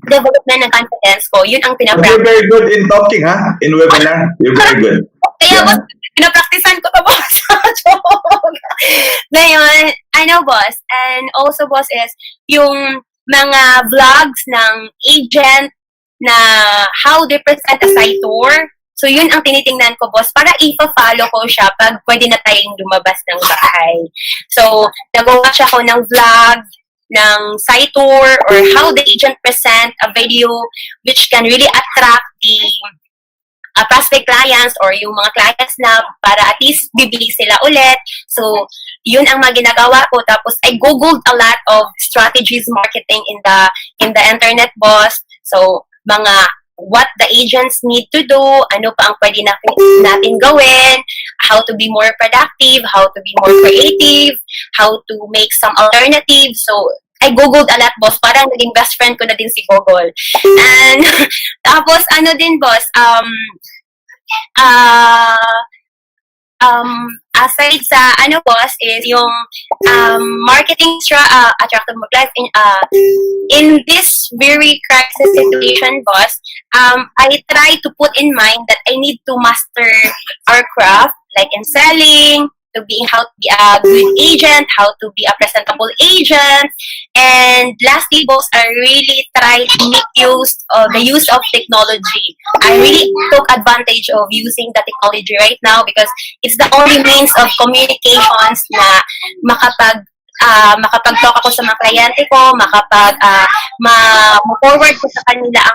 development ng confidence ko, yun ang pinapractice. You're very good in talking, ha? In webinar, you're very good. Kaya, boss, pinapracticean ko to, boss. Ngayon, boss, and also, boss, is yung mga vlogs ng agent na how they present a site tour. So, yun ang tinitingnan ko, boss, para ipa-follow ko siya pag pwede na tayong lumabas ng bahay. So, nagawa siya ko ng vlog, ng site tour, or how the agent present a video which can really attract the prospect clients or yung mga clients na para at least bibili sila ulit. So, yun ang mga ginagawa ko. Tapos, I googled a lot of strategies marketing in the internet, boss. So, mga what the agents need to do, ano pa ang pwede natin gawin, how to be more productive, how to be more creative, how to make some alternatives. So, I googled a lot, boss. Parang naging best friend ko na din si Google. And, tapos, din, boss, aside sa boss, is yung marketing attractive life in this very crisis situation, boss. I try to put in mind that I need to master our craft, like in selling, to be how to be a good agent, how to be a presentable agent, and lastly, boss, I really try to make use of the use of technology. I really took advantage of using the technology right now because it's the only means of communications na makapag-talk ako sa mga kliyente ko, ma-forward ko sa kanila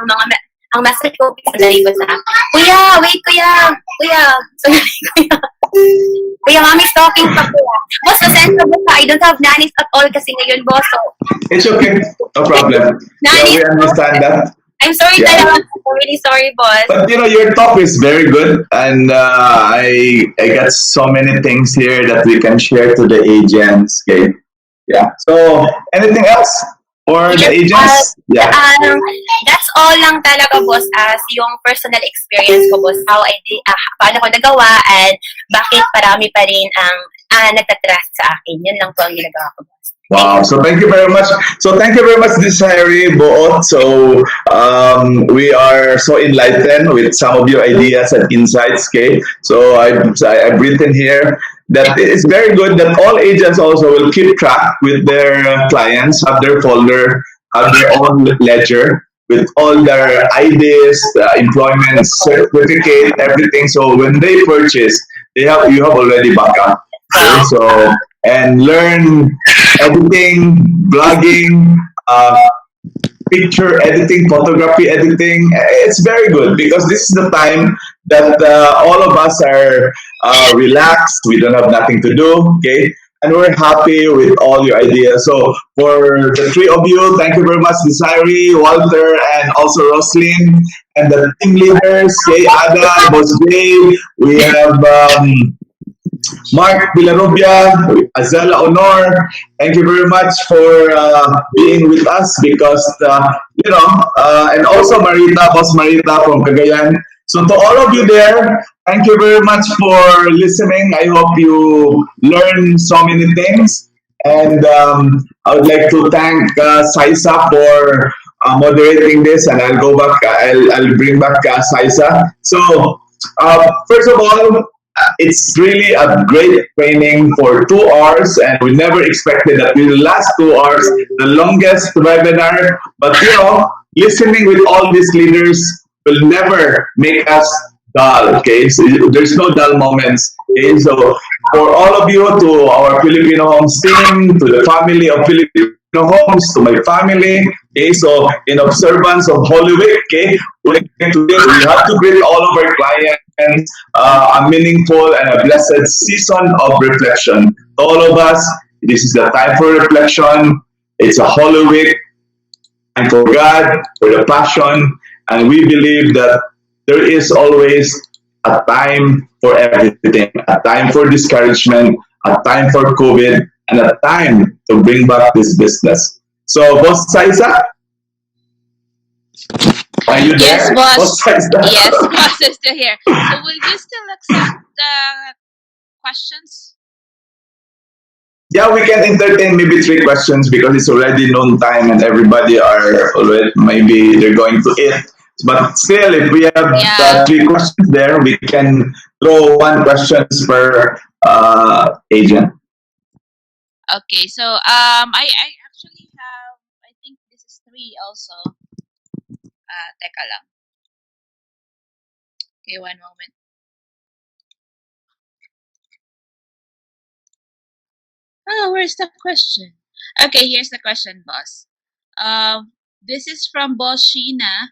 ang message ko. Sandali ko sa, Kuya, Kuya, Mommy's talking pa, Kuya. Boss, pasensya, boss, I don't have nannies at all kasi ngayon, boss. So, It's okay. No problem. Nannies, We understand that. I'm sorry talaga. I'm really sorry, boss. But your talk is very good, and I got so many things here that we can share to the agents. Okay, yeah. So anything else for the agents? Yeah. That's all lang talaga, boss, as yung personal experience ko, boss, how I did, paano ko nagawa, and bakit parami pa rin ang nagtatrust sa akin. Yun lang po ang ginagawa ko, boss. Wow. So thank you very much. This Harry Boot. So we are so enlightened with some of your ideas and insights. Okay. So I've written here that it's very good that all agents also will keep track with their clients, have their folder, have their own ledger with all their IDs, employment certificate, everything. So when they purchase, you have already backup. Okay? So and learn editing, blogging, picture editing, photography editing. It's very good because this is the time that all of us are relaxed. We don't have nothing to do. Okay, and we're happy with all your ideas. So for the three of you, thank you very much, Desiree, Walter, and also Roslyn, and the team leaders, Kay Ada, Boss Jay. We have Mark Villarubia, Azela Honor, thank you very much for being with us because, and also Marita, Boss Marita from Cagayan. So to all of you there, thank you very much for listening. I hope you learn so many things. And I would like to thank Saisa for moderating this, and I'll go back. I'll bring back Saisa. So first of all, it's really a great training for 2 hours, and we never expected that it will last 2 hours, the longest webinar. But listening with all these leaders will never make us dull. Okay, so there's no dull moments. Okay, so for all of you, to our Filipino Homes team, to the family of Filipino Homes, to my family. Okay, so in observance of Holy Week, okay, today we have to greet all of our clients a meaningful and a blessed season of reflection. To all of us, this is the time for reflection. It's a Holy Week, and for God, for the passion, and we believe that there is always a time for everything, a time for discouragement, a time for COVID, and a time to bring back this business. So, Boss Saisa, are you Yes, there? boss. Saisa? Yes, boss is still here. So will you still accept questions? Yeah, we can entertain maybe 3 questions because it's already noon time and everybody are already, maybe they're going to eat. But still, if we have Yeah. 3 questions there, we can throw 1 questions per agent. Okay. So I actually have, I think this is three also. Teka lang. Okay, one moment. Oh, where's the question? Okay, here's the question, boss. This is from Boss Sheena.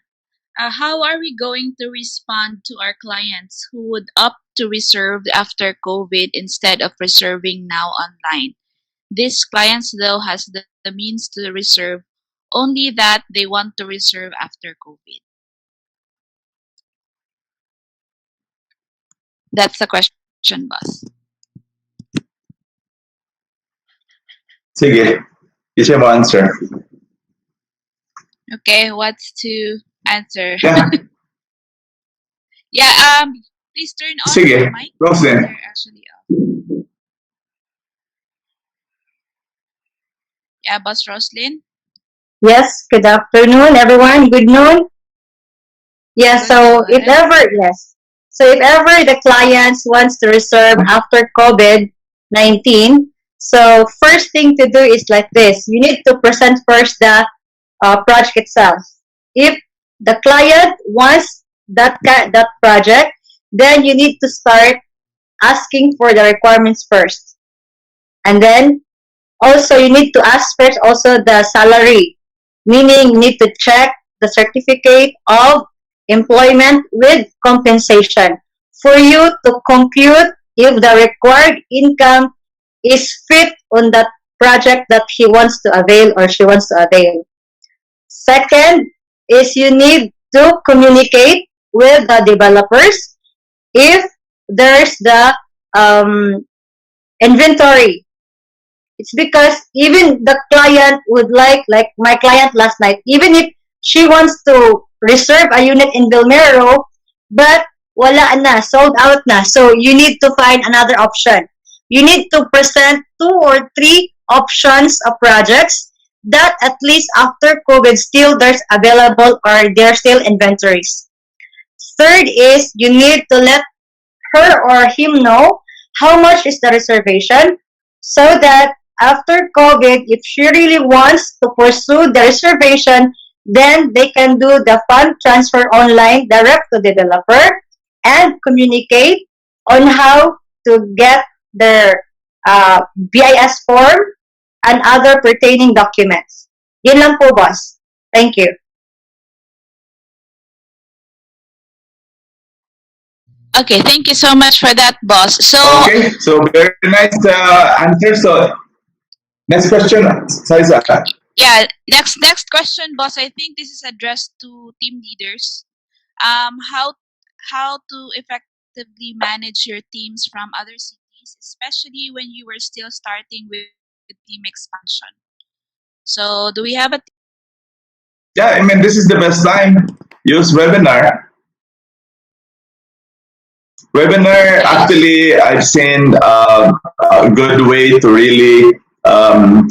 How are we going to respond to our clients who would opt to reserve after COVID instead of reserving now online? These clients, though, has the means to reserve, only that they want to reserve after COVID. That's the question, boss. Sige, isa mo answer. Okay, what's to answer? Yeah, Yeah, please turn on sige, your mic. Roslyn. They're actually off. Yeah, Boss Roslyn. Yes, good afternoon, everyone. Good noon. Yes, so Go if ahead. ever, yes. So if ever the clients wants to reserve after COVID-19, so first thing to do is like this. You need to present first the project itself. If the client wants that project, then you need to start asking for the requirements first. And then also you need to ask first also the salary, meaning you need to check the certificate of employment with compensation for you to compute if the required income is fit on that project that he wants to avail or she wants to avail. Second is you need to communicate with the developers if there's the um, inventory. It's because even the client would like my client last night, even if she wants to reserve a unit in Bilmero, but wala na, sold out na. So you need to find another option. You need to present 2 or 3 options of projects that at least after COVID still there's available or there's still inventories. Third is you need to let her or him know how much is the reservation so that after COVID, if she really wants to pursue the reservation, then they can do the fund transfer online direct to the developer and communicate on how to get their BIS form and other pertaining documents. Yun lang po, boss. Thank you. Okay, thank you so much for that, boss. So, Okay, so very nice answer. So next question, Saisa. yeah, next question, boss. I think this is addressed to team leaders. How to effectively manage your teams from other cities, especially when you were still starting with team expansion. So, do we have a Yeah, I mean, this is the best time. Use webinar. Webinar, yes? actually, I've seen a good way to really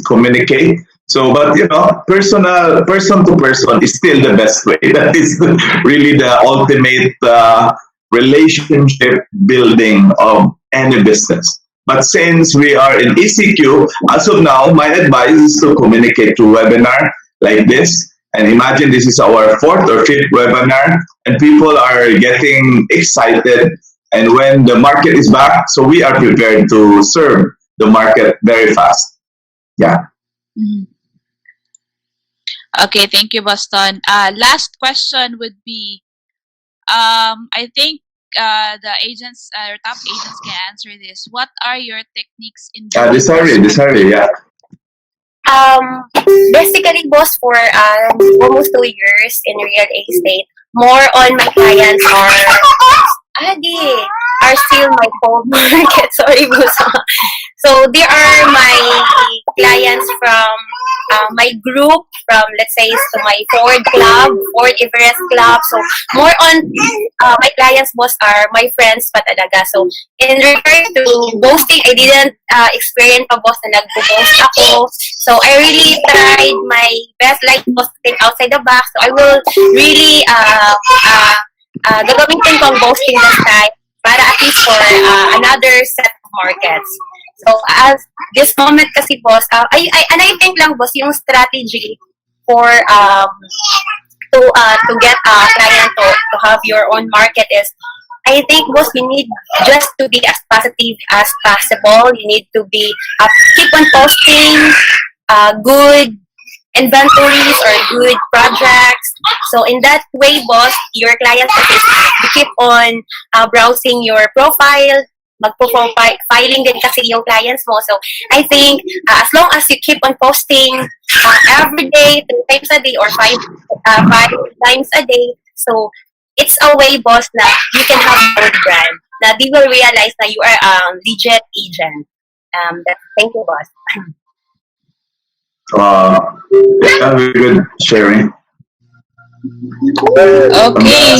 communicate. So, but personal, person to person is still the best way. That is really the ultimate relationship building of any business. But since we are in ECQ, as of now, my advice is to communicate through webinar like this. And imagine this is our fourth or fifth webinar, and people are getting excited. And when the market is back, so we are prepared to serve the market very fast. Yeah. Mhm. Okay, thank you, Boston. Last question would be, I think the agents or top agents can answer this. What are your techniques in doing this This one? hurry, yeah. Um, Basically, boss, for almost 2 years in real estate, more on my clients Adi, are still my cold market. Sorry, boss. So there are my clients from my group, from let's say to my Ford Club, Ford Everest Club. So more on my clients, boss, are my friends pa talaga. So in regard to boasting, I didn't experience pa, boss, na nag-boast ako. So I really tried my best, like, boss, to think outside the box. So I will really gagamitin ko ang boasting this time para at least for another set of markets. So, as this moment kasi, boss, and I think lang, boss, yung strategy for to get a client to have your own market is, I think, boss, you need just to be as positive as possible. You need to be keep on posting good inventories or good projects. So in that way, boss, your clients you keep on browsing your profile, magpo-filing din kasi yung clients mo. So I think as long as you keep on posting every day, 3 times a day, or five times a day, so it's a way, boss, na you can have your own brand. Na they will realize na you are a legit agent. Thank you, boss. Yeah, very good sharing. Okay.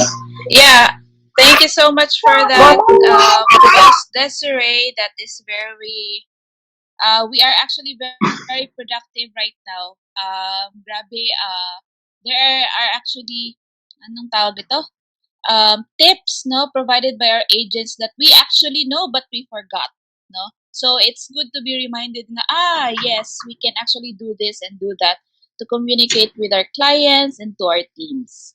Yeah. Thank you so much for that, Boss Desiree. That is very. We are actually very productive right now. Grabe. There are actually, anong tawag ito? Tips, no, provided by our agents that we actually know but we forgot, no. So it's good to be reminded na, yes, we can actually do this and do that to communicate with our clients and to our teams.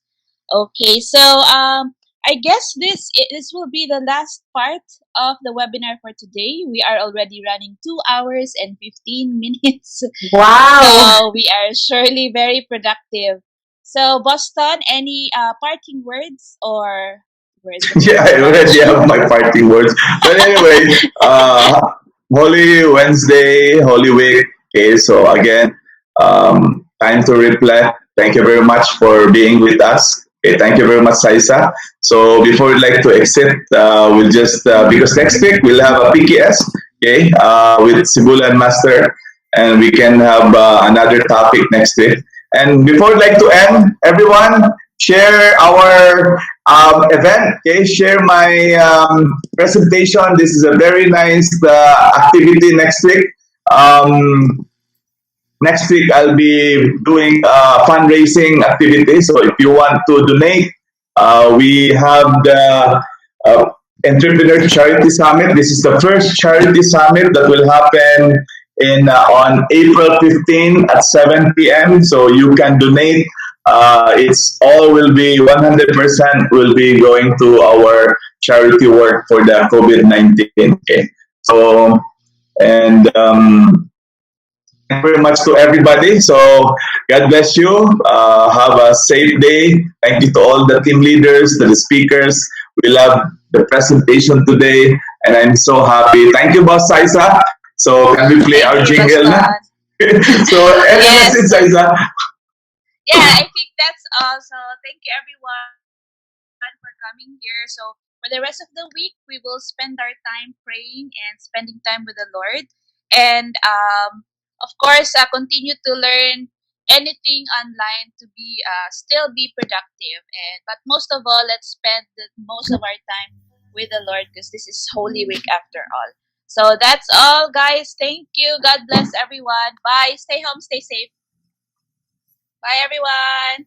Okay, so I guess this will be the last part of the webinar for today. We are already running 2 hours and 15 minutes. Wow. So we are surely very productive. So Boston, any parting words, or where's the Yeah, I already technology? have my parting words. But anyway, Holy Wednesday, Holy Week. Okay, so again, time to reflect. Thank you very much for being with us. Okay, thank you very much, Saisa. So before we like to exit, we'll just because next week we'll have a PKS, okay, with Sibulan Master, and we can have another topic next week. And before we like to end, everyone share our event. Okay, share my presentation. This is a very nice activity next week. Um, Next week I'll be doing a fundraising activity. So if you want to donate, we have the uh, Entrepreneur Charity Summit. This is the first charity summit that will happen in on April 15 at 7 p.m. So you can donate. It's all will be 100% will be going to our charity work for the COVID-19. Okay. So and thank you very much to everybody. So God bless you. Have a safe day. Thank you to all the team leaders, to the speakers. we love the presentation today, and I'm so happy. Thank you, Boss Saisa. So can we play Thank our you, jingle na? Boston. So any Yes. message, Saisa? Yeah, I think that's all. So thank you everyone for coming here. So for the rest of the week, we will spend our time praying and spending time with the Lord, and of course, continue to learn anything online to be still be productive. And but most of all, let's spend most of our time with the Lord because this is Holy Week after all. So that's all, guys. Thank you. God bless everyone. Bye. Stay home. Stay safe. Bye, everyone.